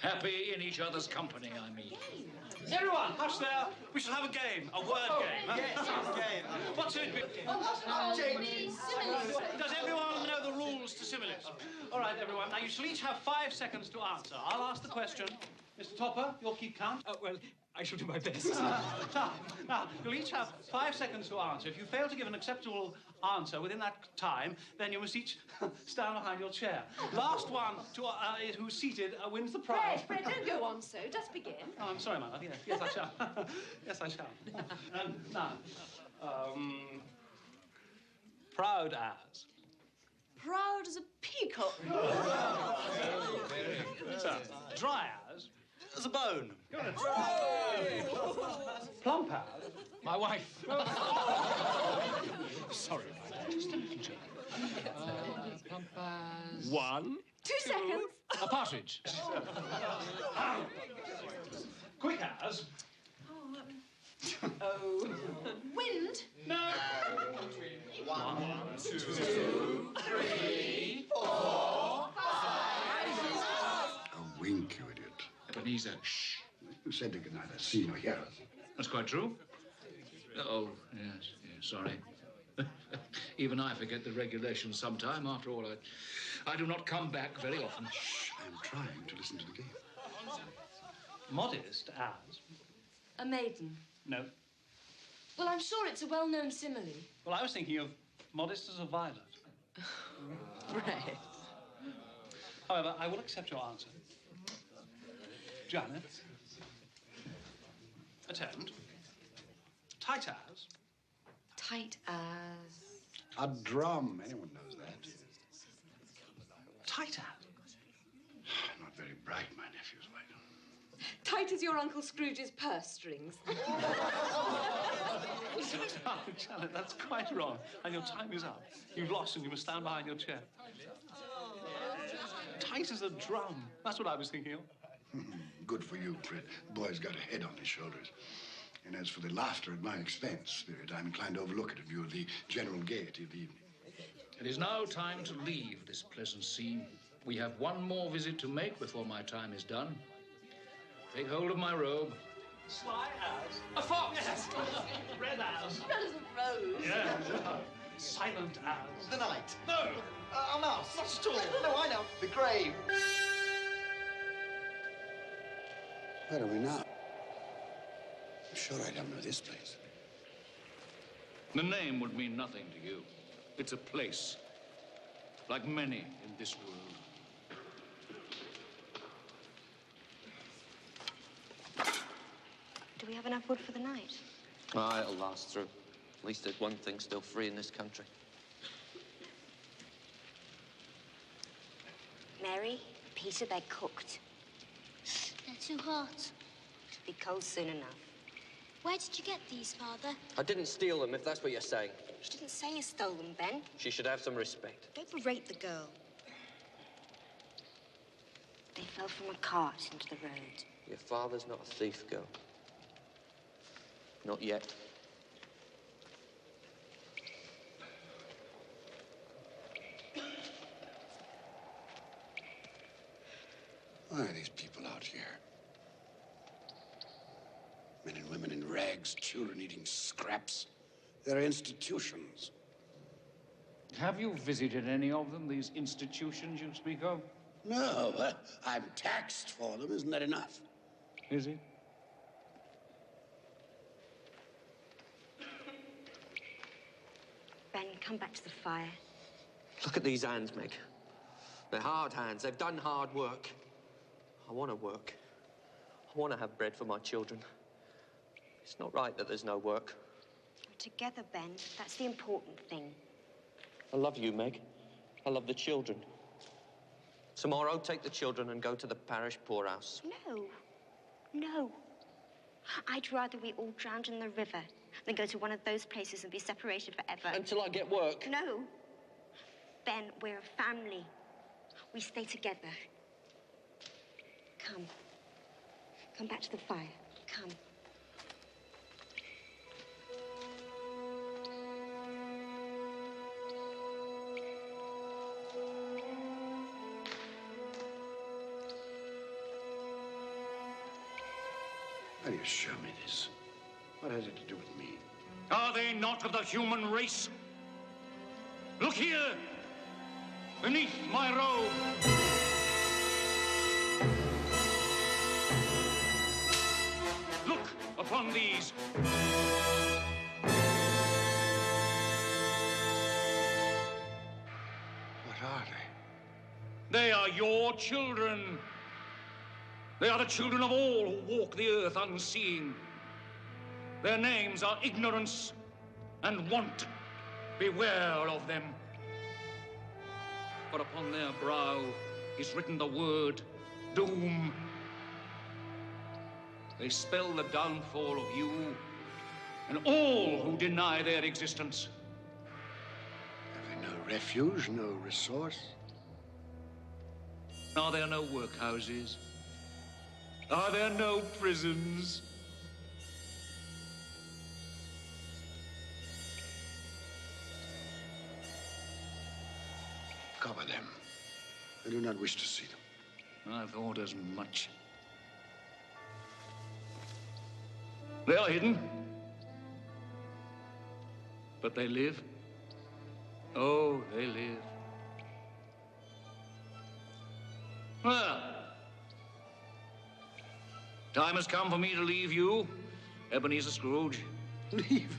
Happy in each other's company, I mean. Everyone, hush there. We shall have a game, a word game. Yes, a game. What's it? Does everyone know the rules to similes? All right, everyone. Now, you shall each have 5 seconds to answer. I'll ask the question. Mr. Topper, you'll keep count. Well, I shall do my best. Now, you'll each have 5 seconds to answer. If you fail to give an acceptable answer within that time, then you must each stand behind your chair. Last one to, who's seated wins the prize. Fred, don't go on so. Just begin. Oh, I'm sorry, my love. Yes, I shall. Yes, I shall. Now, proud as. Proud as a peacock. Dry as. As a bone. Plump as. My wife. Sorry, just a little joke. Plump as... 1. 2 seconds. A partridge. Quick as. Oh. Wind. No. 1, 2, 3, 4, 5. A wink, you idiot. Ebenezer, shh. You said you could neither see nor hear us. That's quite true. Oh, yes, sorry. Even I forget the regulations sometime. After all, I do not come back very often. Shh, I'm trying to listen to the game. Modest as. A maiden. No. Well, I'm sure it's a well-known simile. Well, I was thinking of modest as a violet. Right. However, I will accept your answer. Janet. Attempt. Tight as. Tight as... A drum. Anyone knows that. Tight as. Not very bright, my nephew's wife. Tight as your Uncle Scrooge's purse strings. Oh, Janet, that's quite wrong. And your time is up. You've lost and you must stand behind your chair. Tight as a drum. That's what I was thinking of. Good for you, Fred. The boy's got a head on his shoulders. And as for the laughter at my expense, Spirit, I'm inclined to overlook it in view of the general gaiety of the evening. It is now time to leave this pleasant scene. We have one more visit to make before my time is done. Take hold of my robe. Sly as. A fox. Yes. Red as. Red as a rose. Yeah. Silent as. The night. No. A mouse. Not at all. No, I know. The grave. Where are we now? I'm sure I don't know this place. The name would mean nothing to you. It's a place, like many in this world. Do we have enough wood for the night? Ah, it'll last through. At least there's one thing still free in this country. Mary, Peter, they're cooked. They're too hot. It'll be cold soon enough. Where did you get these, Father? I didn't steal them, if that's what you're saying. You didn't say you stole them, Ben. She should have some respect. Don't berate the girl. They fell from a cart into the road. Your father's not a thief, girl. Not yet. Why are these people out here? Men and women in rags, children eating scraps. They're institutions. Have you visited any of them, these institutions you speak of? No, I'm taxed for them. Isn't that enough? Is it? Ben, come back to the fire. Look at these hands, Meg. They're hard hands. They've done hard work. I want to work. I want to have bread for my children. It's not right that there's no work. We're together, Ben. That's the important thing. I love you, Meg. I love the children. Tomorrow, take the children and go to the parish poorhouse. No. No. I'd rather we all drowned in the river than go to one of those places and be separated forever. Until I get work. No. Ben, we're a family. We stay together. Come. Come back to the fire. Come. How do you show me this? What has it to do with me? Are they not of the human race? Look here, beneath my robe. Look upon these. What are they? They are your children. They are the children of all who walk the earth unseeing. Their names are ignorance and want. Beware of them. For upon their brow is written the word doom. They spell the downfall of you and all who deny their existence. Have they no refuge, no resource? Are there no workhouses? Are there no prisons? Cover them. I do not wish to see them. I thought as much. They are hidden. But they live. Oh, they live. Well, time has come for me to leave you, Ebenezer Scrooge. Leave?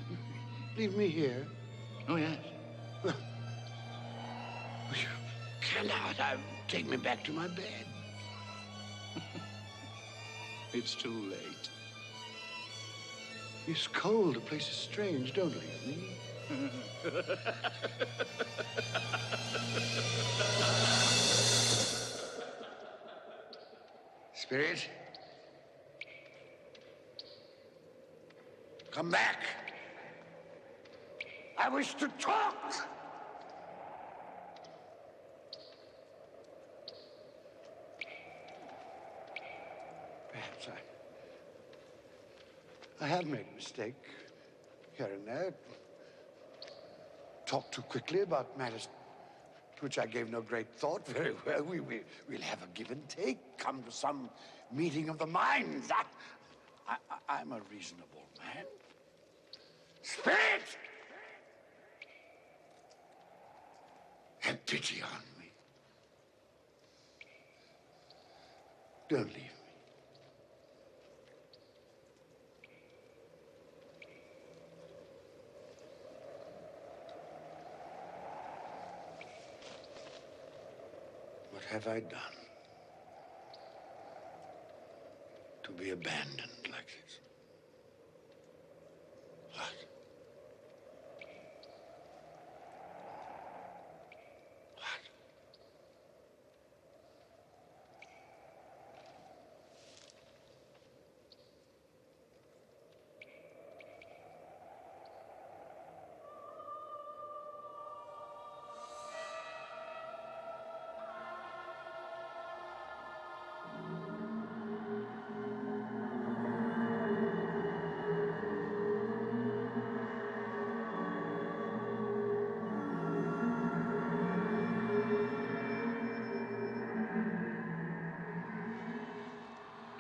Leave me here? Oh, yes. Well, you cannot. Take me back to my bed. It's too late. It's cold. The place is strange. Don't leave me. Spirit, come back. I wish to talk. Perhaps I have made a mistake here and there. Talked too quickly about matters to which I gave no great thought. Very well, we'll have a give and take. Come to some meeting of the minds. I'm a reasonable man. Spirit! Have pity on me. Don't leave me. What have I done to be abandoned like this? What?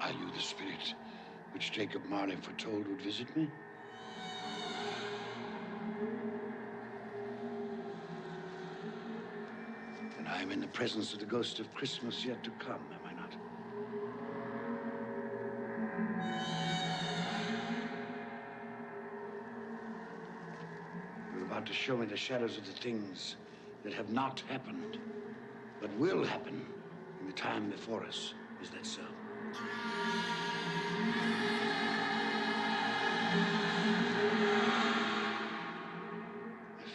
Are you the spirit which Jacob Marley foretold would visit me? And I am in the presence of the ghost of Christmas yet to come, am I not? You're about to show me the shadows of the things that have not happened, but will happen in the time before us. Is that so? I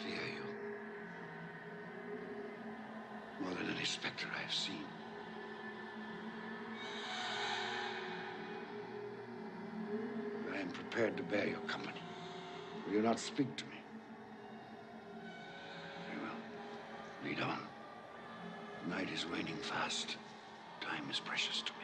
fear you. specter I have seen. I am prepared to bear your company. Will you not speak to me? Very well. Lead on. Night is waning fast. Time is precious to me.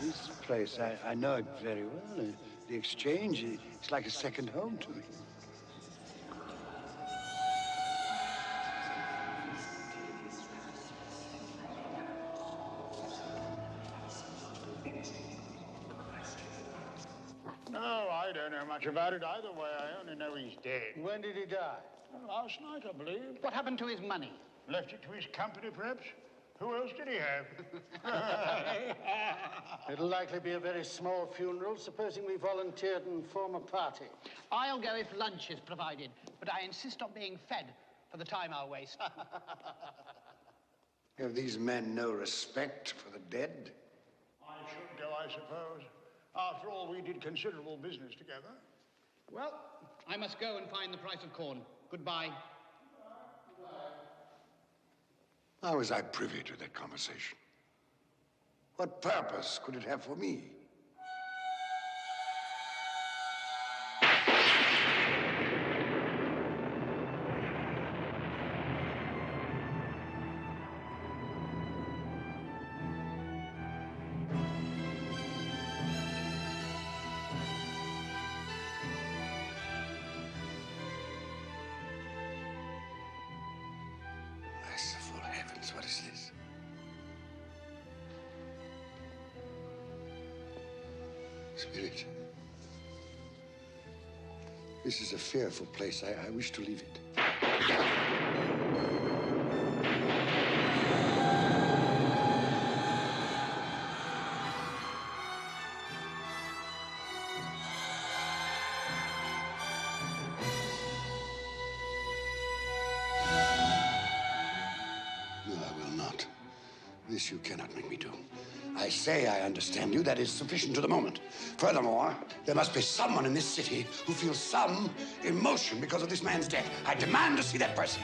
This place, I know it very well. The exchange, it's like a second home to me. No, I don't know much about it either way. I only know he's dead. When did he die? Last night, I believe. What happened to his money? Left it to his company, perhaps? Who else did he have? It'll likely be a very small funeral, supposing we volunteered and form a party. I'll go if lunch is provided, but I insist on being fed for the time I'll waste. Have these men no respect for the dead? I should go, I suppose. After all, we did considerable business together. Well, I must go and find the price of corn. Goodbye. How was I privy to that conversation? What purpose could it have for me? Merciful heavens, what is this? Spirit, this is a fearful place. I wish to leave it. No, I will not. This you cannot make me do. I say I understand you. That is sufficient to the moment. Furthermore, there must be someone in this city who feels some emotion because of this man's death. I demand to see that person.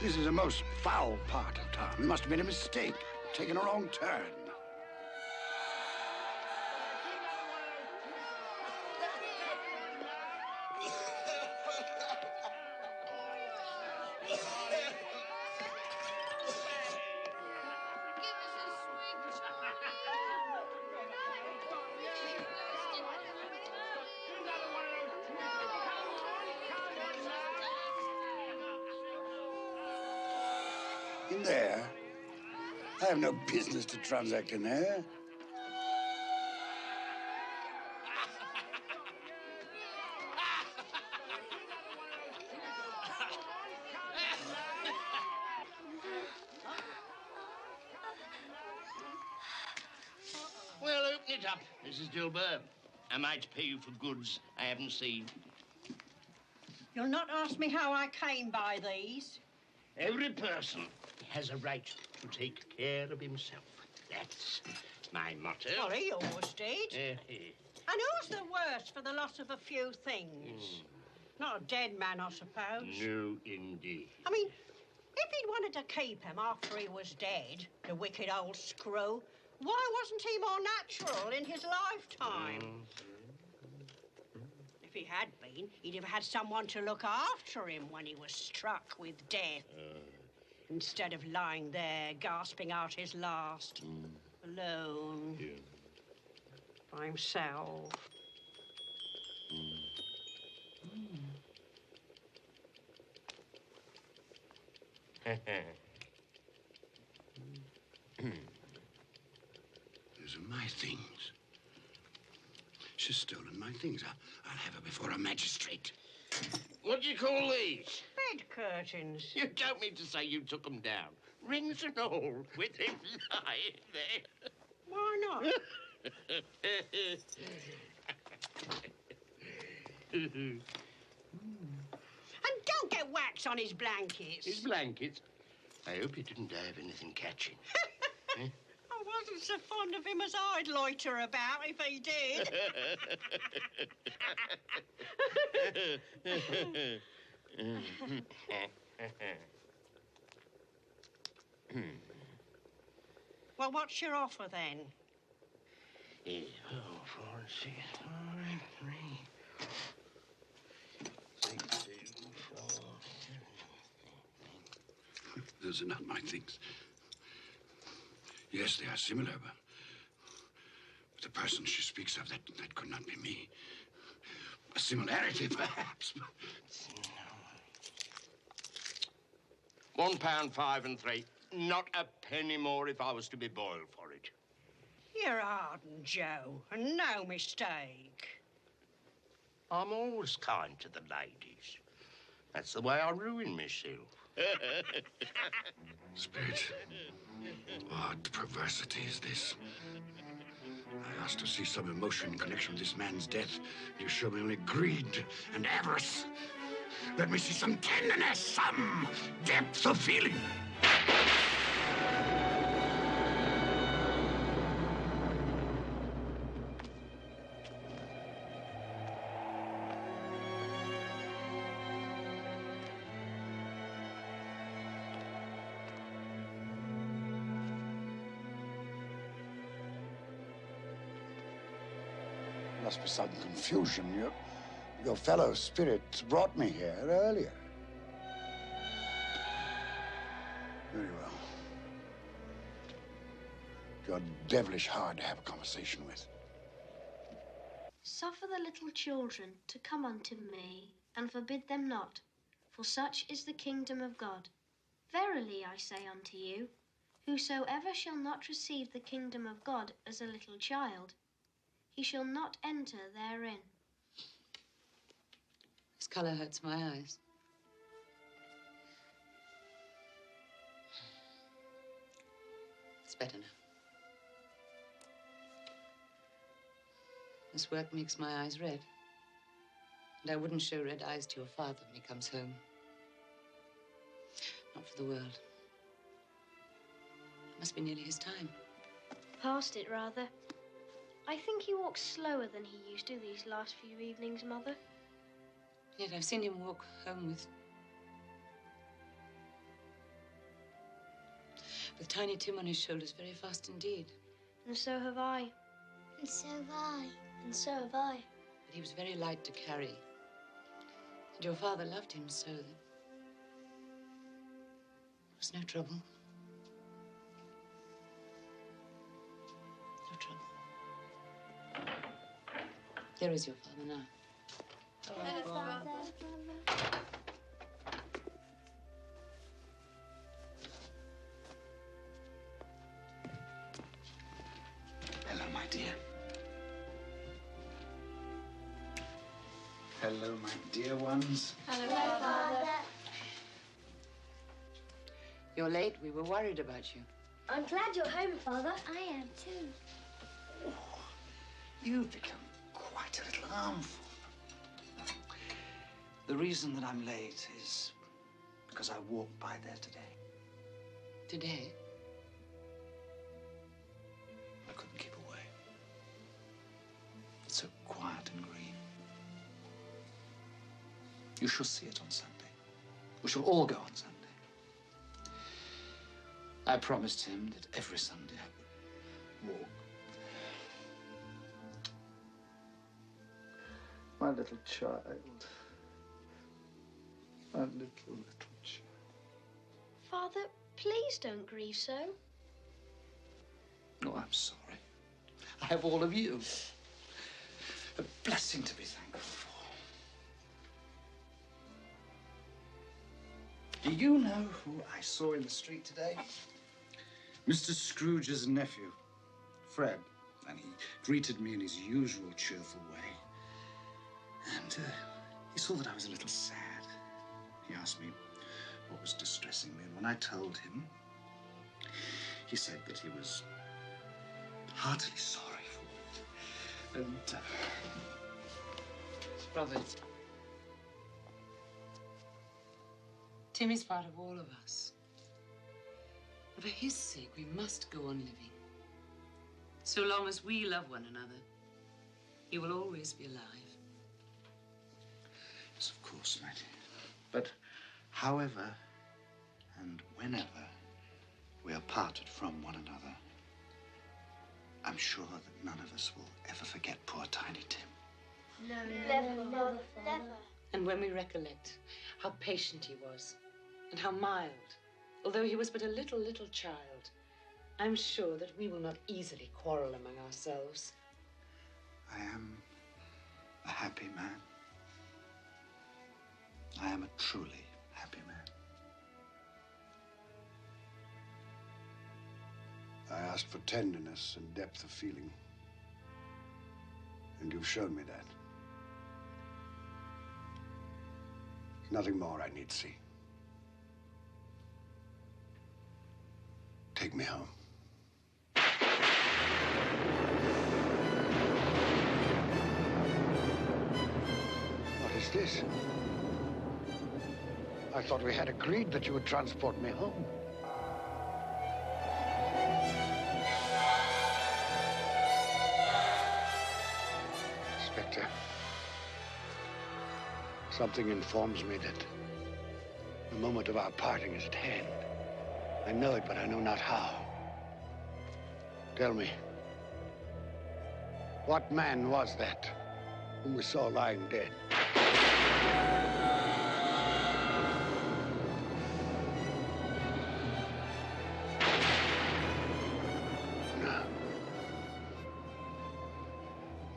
This is a most foul part of town. We must have made a mistake, taken a wrong turn. In there? I have no business to transact in there. Well, open it up, Mrs. Dilber. Am I to pay you for goods I haven't seen? You'll not ask me how I came by these? Every person has a right to take care of himself. That's my motto. Well, he always did. And who's the worse for the loss of a few things? Not a dead man, I suppose. No, indeed. I mean, if he'd wanted to keep him after he was dead, the wicked old screw, why wasn't he more natural in his lifetime? If he had been, he'd have had someone to look after him when he was struck with death. Instead of lying there, gasping out his last, alone, by himself. These are my things. She's stolen my things. I'll have her before a magistrate. What do you call these? Bed curtains. You don't mean to say you took them down rings and all, with him lying there. Why not? And don't get wax on his blankets. His blankets? I hope he didn't have anything catching. Eh? I wasn't so fond of him as I'd loiter about if he did. Well, what's your offer then? 4, 4, 6, 5, 3, 6, 2, 4. Those are not my things. Yes, they are similar, but the person she speaks of, that could not be me. A similarity, perhaps, but... £1.5 3. Not a penny more if I was to be boiled for it. You're hardened, Joe, and no mistake. I'm always kind to the ladies. That's the way I ruin myself. Spirit, what perversity is this? I asked to see some emotion in connection with this man's death. You show me only greed and avarice. Let me see some tenderness, some depth of feeling. Must be some confusion. Your fellow spirit brought me here earlier. Very well. You're devilish hard to have a conversation with. Suffer the little children to come unto me, and forbid them not, for such is the kingdom of God. Verily I say unto you, whosoever shall not receive the kingdom of God as a little child, he shall not enter therein. This color hurts my eyes. It's better now. This work makes my eyes red. And I wouldn't show red eyes to your father when he comes home. Not for the world. It must be nearly his time. Past it, rather. I think he walks slower than he used to these last few evenings, Mother. Yet I've seen him walk home with Tiny Tim on his shoulders very fast indeed. And so have I. And so have I. And so have I. But he was very light to carry. And your father loved him so that there was no trouble. No trouble. There is your father now. Hello, Father. Hello, my dear. Hello, my dear ones. Hello, Father. You're late. We were worried about you. I'm glad you're home, Father. I am too. Oh, you've become quite a little harmful. The reason that I'm late is because I walked by there today. Today? I couldn't keep away. It's so quiet and green. You shall see it on Sunday. We shall all go on Sunday. I promised him that every Sunday I would walk. My little child. My little child. Father, please don't grieve so. Oh, I'm sorry. I have all of you. A blessing to be thankful for. Do you know who I saw in the street today? Mr. Scrooge's nephew, Fred. And he greeted me in his usual cheerful way. And he saw that I was a little sad. He asked me what was distressing me, and when I told him, He said that he was heartily sorry for it. And, Robert, Timmy's part of all of us. For his sake, we must go on living. So long as we love one another, he will always be alive. Yes, of course, Mattie. But however and whenever we are parted from one another, I'm sure that none of us will ever forget poor Tiny Tim. No, never, never, never. And when we recollect how patient he was and how mild, although he was but a little child, I'm sure that we will not easily quarrel among ourselves. I am a happy man. I am a truly happy man. I asked for tenderness and depth of feeling, and you've shown me that. Nothing more I need see. Take me home. What is this? I thought we had agreed that you would transport me home. Inspector, something informs me that the moment of our parting is at hand. I know it, but I know not how. Tell me, what man was that whom we saw lying dead?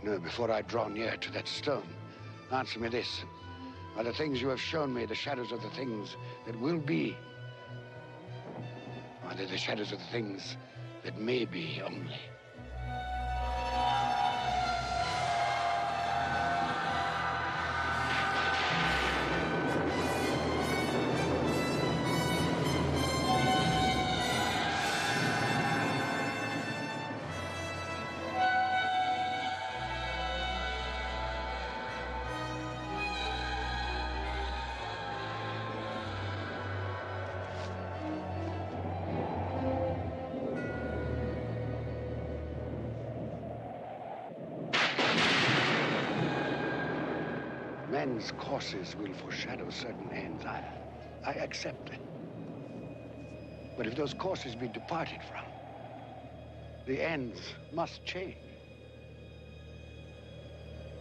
No, before I draw near to that stone, answer me this. Are the things you have shown me the shadows of the things that will be? Or are they the shadows of the things that may be only? Men's courses will foreshadow certain ends. I accept that. But if those courses be departed from, the ends must change.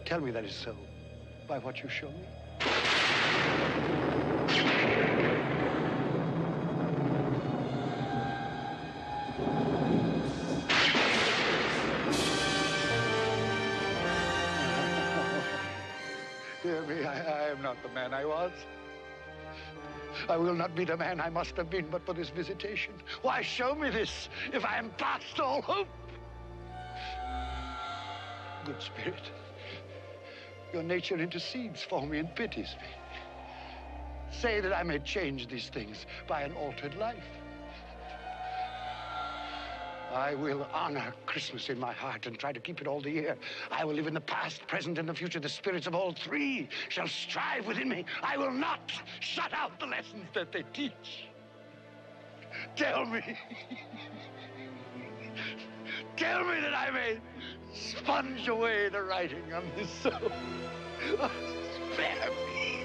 Tell me that is so by what you show me. Dear me, I am not the man I was. I will not be the man I must have been but for this visitation. Why show me this if I am past all hope? Good Spirit, your nature intercedes for me and pities me. Say that I may change these things by an altered life. I will honor Christmas in my heart and try to keep it all the year. I will live in the past, present, and the future. The spirits of all three shall strive within me. I will not shut out the lessons that they teach. Tell me. Tell me that I may sponge away the writing on this soul. Oh, spare me.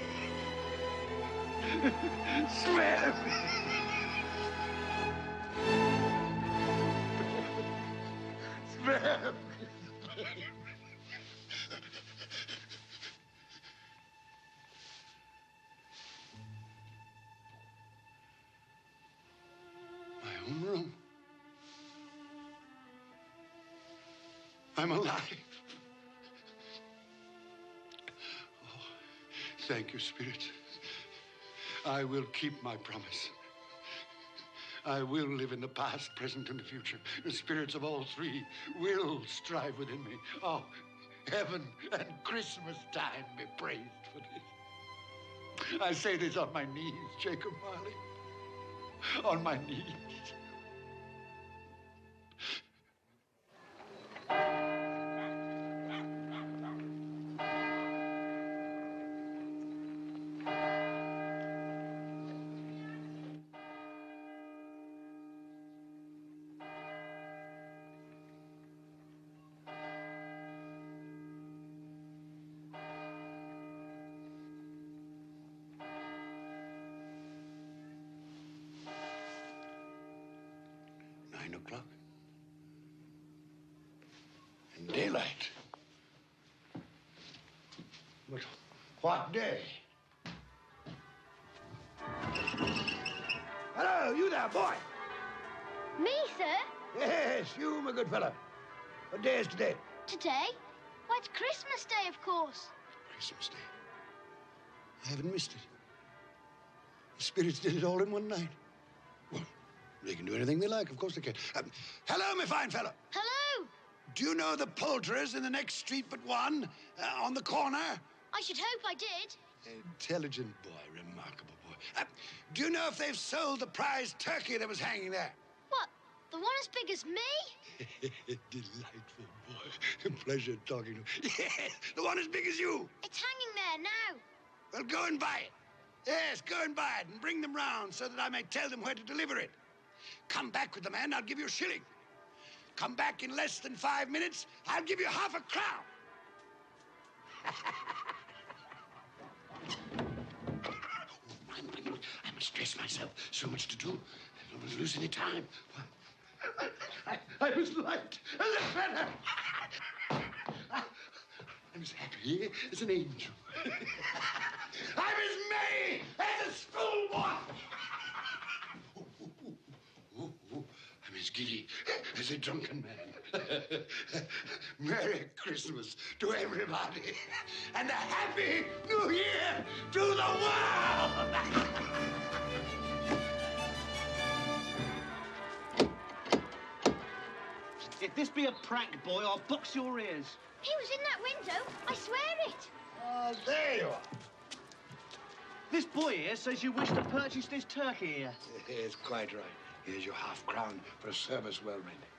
Spare me. Spare me. My own room. I'm alive. Oh, thank you, Spirit. I will keep my promise. I will live in the past, present, and the future. The spirits of all three will strive within me. Oh, heaven and Christmas time be praised for this. I say this on my knees, Jacob Marley. On my knees. 9 o'clock. And daylight. But what day? Hello, you there, boy. Me, sir? Yes, you, my good fellow. What day is today? Today? Why, it's Christmas Day, of course. Christmas Day. I haven't missed it. The spirits did it all in one night. Well, they can do anything they like. Of course they can. Hello, my fine fellow. Hello! Do you know the poulterers in the next street but one, on the corner? I should hope I did. Intelligent boy, remarkable boy. Do you know if they've sold the prize turkey that was hanging there? What, the one as big as me? Delightful boy. Pleasure talking to you. Yes, the one as big as you. It's hanging there now. Well, go and buy it. Yes, go and buy it and bring them round so that I may tell them where to deliver it. Come back with the man, I'll give you a shilling. Come back in less than 5 minutes, I'll give you half a crown. I must dress myself. So much to do. I don't want to lose any time. I was light as a feather. I'm as happy as an angel. I'm as merry as a schoolboy. I'm as giddy as a drunken man. Merry Christmas to everybody, and a Happy New Year to the world! If this be a prank, boy, I'll box your ears. He was in that window. I swear it. Oh, there you are. This boy here says you wish to purchase this turkey here. Yes, quite right. Here's your half-crown for a service well rendered.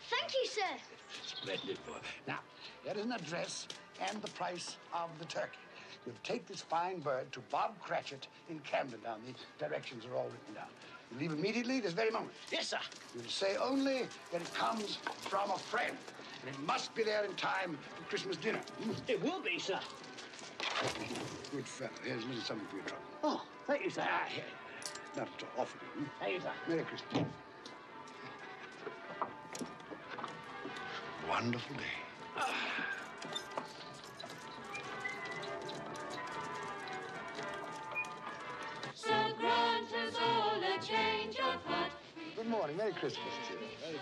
Thank you, sir. Splendid boy. Now, here is an address and the price of the turkey. You'll take this fine bird to Bob Cratchit in Camden Town. The directions are all written down. You leave immediately this very moment. Yes, sir. You'll say only that it comes from a friend. And it must be there in time for Christmas dinner. It will be, sir. Good fellow. Here's a little something for your trouble. Oh, thank you, sir. Here. Not at all. Offer you. Thank you, sir. Merry Christmas. Wonderful day. So grant us all a change of heart. Good morning. Merry Christmas to you.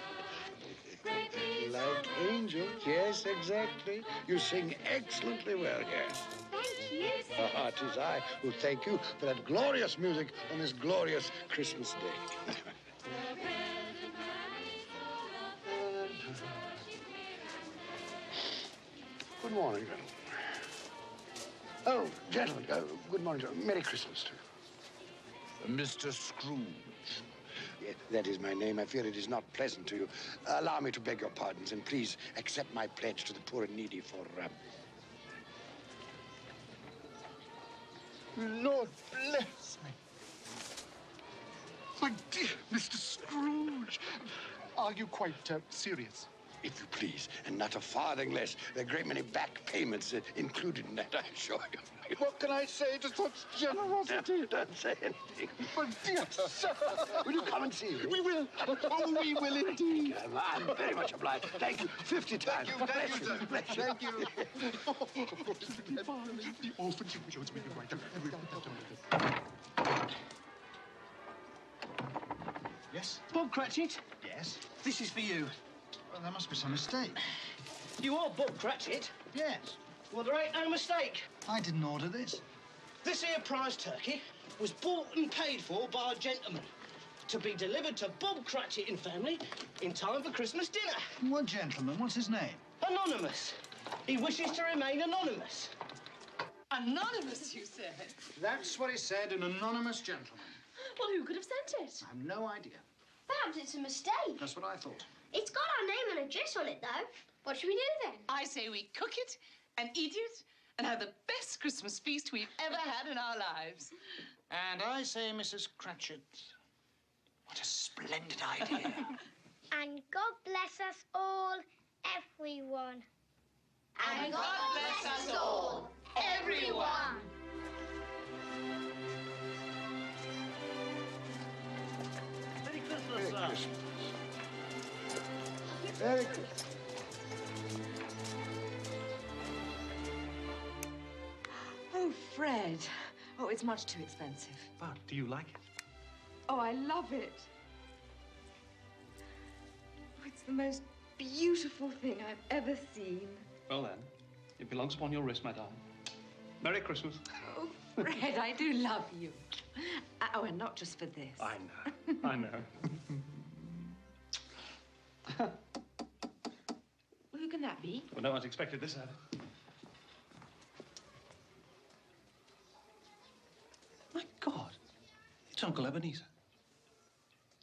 Like angels. Yes, exactly. You sing excellently well here. Thank you. It is I who thank you for that glorious music on this glorious Christmas day. Good morning, gentlemen. Oh, gentlemen, good morning, gentlemen. Merry Christmas to you. Mr. Scrooge. Yes, that is my name. I fear it is not pleasant to you. Allow me to beg your pardons, and please accept my pledge to the poor and needy for... Lord bless me. My dear Mr. Scrooge, are you quite serious? If you please, and not a farthing less. There are a great many back payments included in that, I assure you. What can I say to such generosity? Don't say anything. But dear sir. Will you come and see me? We will. Oh, we will indeed. I'm very much obliged. Thank you 50 times. Thank you, sir. Bless you. Thank you. The orphans and widows may be right. Yes? Bob Cratchit? Yes? This is for you. Well, there must be some mistake. You are Bob Cratchit? Yes. Well, there ain't no mistake. I didn't order this. This here prize turkey was bought and paid for by a gentleman to be delivered to Bob Cratchit and family in time for Christmas dinner. What gentleman? What's his name? Anonymous. He wishes to remain anonymous. Anonymous, you said? That's what he said, an anonymous gentleman. Well, who could have sent it? I have no idea. Perhaps it's a mistake. That's what I thought. It's got our name and address on it, though. What should we do then? I say we cook it and eat it and have the best Christmas feast we've ever had in our lives. And I say, Mrs. Cratchit, what a splendid idea. And God bless us all, everyone. And God bless us all, everyone. Merry Christmas, Merry sir. Christmas. Merry Christmas. Oh, Fred. Oh, it's much too expensive. But do you like it? Oh, I love it. Oh, it's the most beautiful thing I've ever seen. Well, then, it belongs upon your wrist, my darling. Merry Christmas. Oh, Fred, I do love you. Oh, and not just for this. I know. I know. Who can that be? Well, no one's expected this, have they? My God. It's Uncle Ebenezer.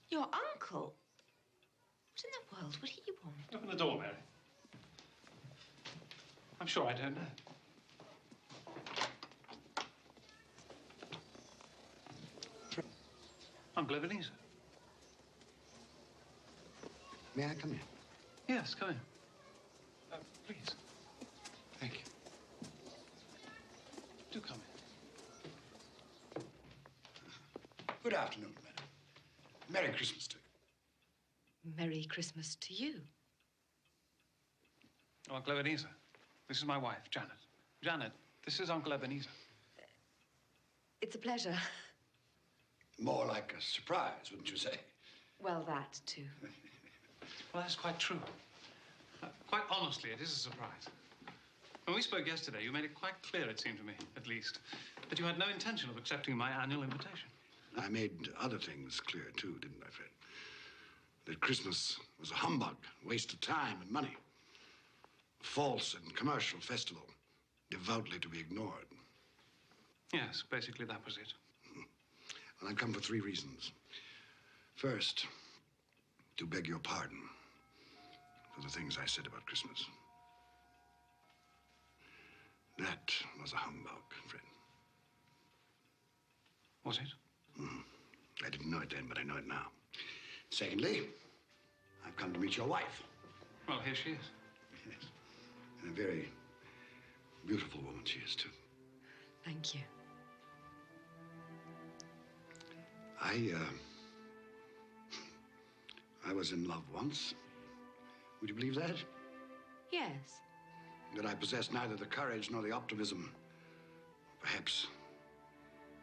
Your uncle? What in the world would he want? Open the door, Mary. I'm sure I don't know. Uncle Ebenezer. May I come in? Yes, come in. Please. Thank you. Do come in. Good afternoon, madam. Merry Christmas to you. Merry Christmas to you. Oh, Uncle Ebenezer, this is my wife, Janet. Janet, this is Uncle Ebenezer. It's a pleasure. More like a surprise, wouldn't you say? Well, that, too. Well, that's quite true. Quite honestly, it is a surprise. When we spoke yesterday, you made it quite clear, it seemed to me, at least, that you had no intention of accepting my annual invitation. I made other things clear, too, didn't I, Fred? That Christmas was a humbug, a waste of time and money. A false and commercial festival, devoutly to be ignored. Yes, basically that was it. Well, I've come for 3 reasons. First, to beg your pardon for the things I said about Christmas. That was a humbug, Fred. Was it? I didn't know it then, but I know it now. Secondly, I've come to meet your wife. Well, here she is. Yes. And a very beautiful woman she is, too. Thank you. I was in love once. Would you believe that? Yes. That I possess neither the courage nor the optimism, perhaps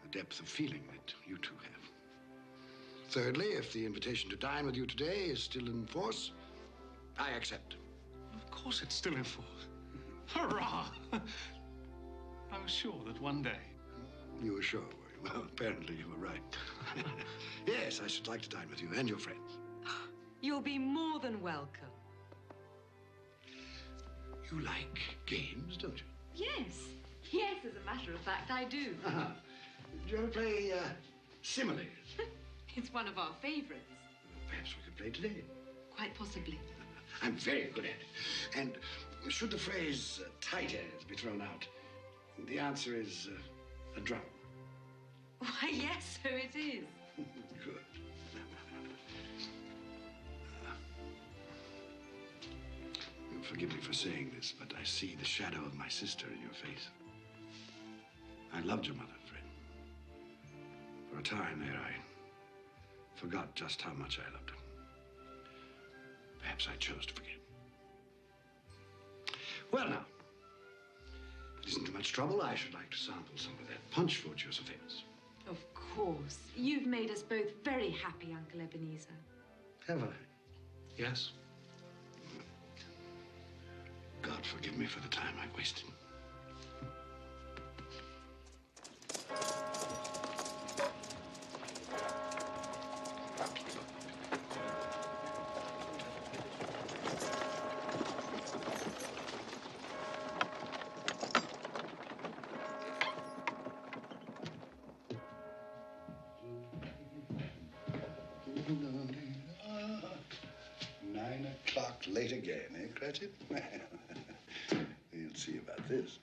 the depth of feeling that you two have. Thirdly, if the invitation to dine with you today is still in force, I accept. Of course it's still in force. Hurrah! I was sure that one day. You were sure, were you? Well, apparently you were right. Yes, I should like to dine with you and your friends. You'll be more than welcome. You like games, don't you? Yes. Yes, as a matter of fact, I do. Uh-huh. Do you ever play similes? It's one of our favorites. Perhaps we could play today. Quite possibly. I'm very good at it. And should the phrase tight as be thrown out, the answer is a drum. Why, yes, so it is. Good. Forgive me for saying this, but I see the shadow of my sister in your face. I loved your mother, Fred. For a time there, I forgot just how much I loved her. Perhaps I chose to forget. Well, now, if it isn't too much trouble, I should like to sample some of that punch for which you're so famous. Of course. You've made us both very happy, Uncle Ebenezer. Have I? Yes. God forgive me for the time I've wasted. Late again, eh, Cratchit? We'll see about this.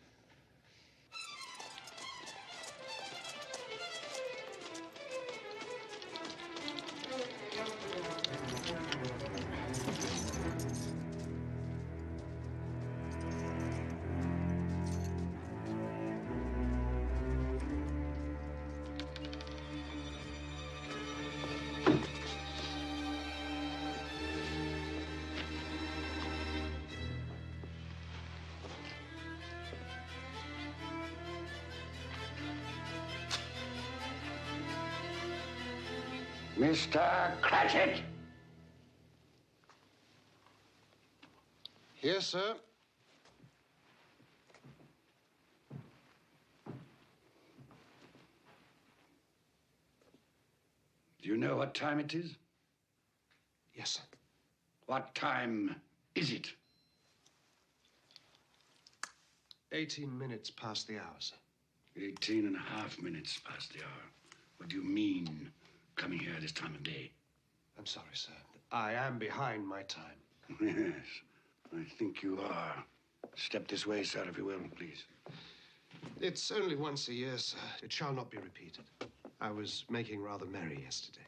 Mr. Cratchit! Yes, sir. Do you know what time it is? Yes, sir. What time is it? 18 minutes past the hour, sir. 18 and a half minutes past the hour. What do you mean, coming here this time of day? I'm sorry, sir. I am behind my time. Yes, I think you are. Step this way, sir, if you will, please. It's only once a year, sir. It shall not be repeated. I was making rather merry yesterday.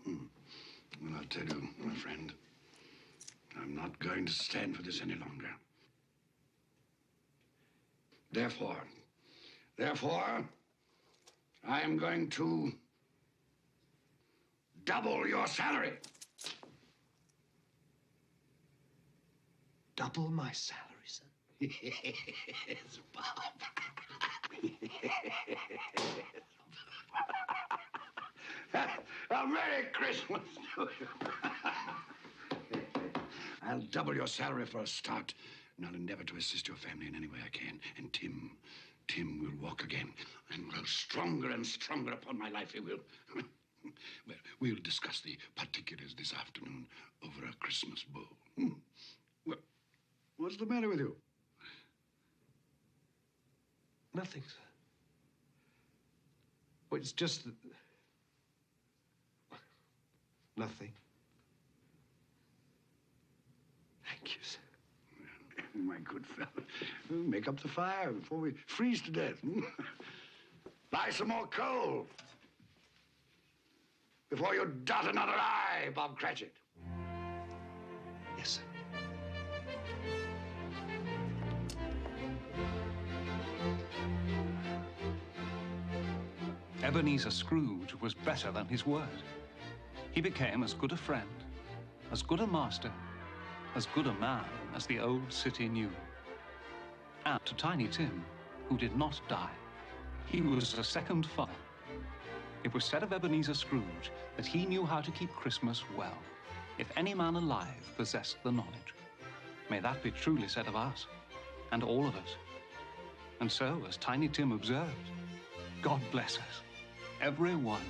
Well, I'll tell you, my friend, I'm not going to stand for this any longer. Therefore, I am going to double your salary. Double my salary, sir? Yes, Bob. A Merry Christmas to you. I'll double your salary for a start, and I'll endeavor to assist your family in any way I can. And Tim will walk again and grow stronger and stronger upon my life, he will. Well, we'll discuss the particulars this afternoon over a Christmas bowl. Well, what's the matter with you? Nothing, sir. Well, it's just that... Nothing. Thank you, sir. My good fellow, make up the fire before we freeze to death. Buy some more coal before you dot another I, Bob Cratchit. Yes, sir. Ebenezer Scrooge was better than his word. He became as good a friend, as good a master, as good a man as the old city knew. And to Tiny Tim, who did not die, he was a second father. It was said of Ebenezer Scrooge that he knew how to keep Christmas well, if any man alive possessed the knowledge. May that be truly said of us, and all of us. And so, as Tiny Tim observed, God bless us, every one.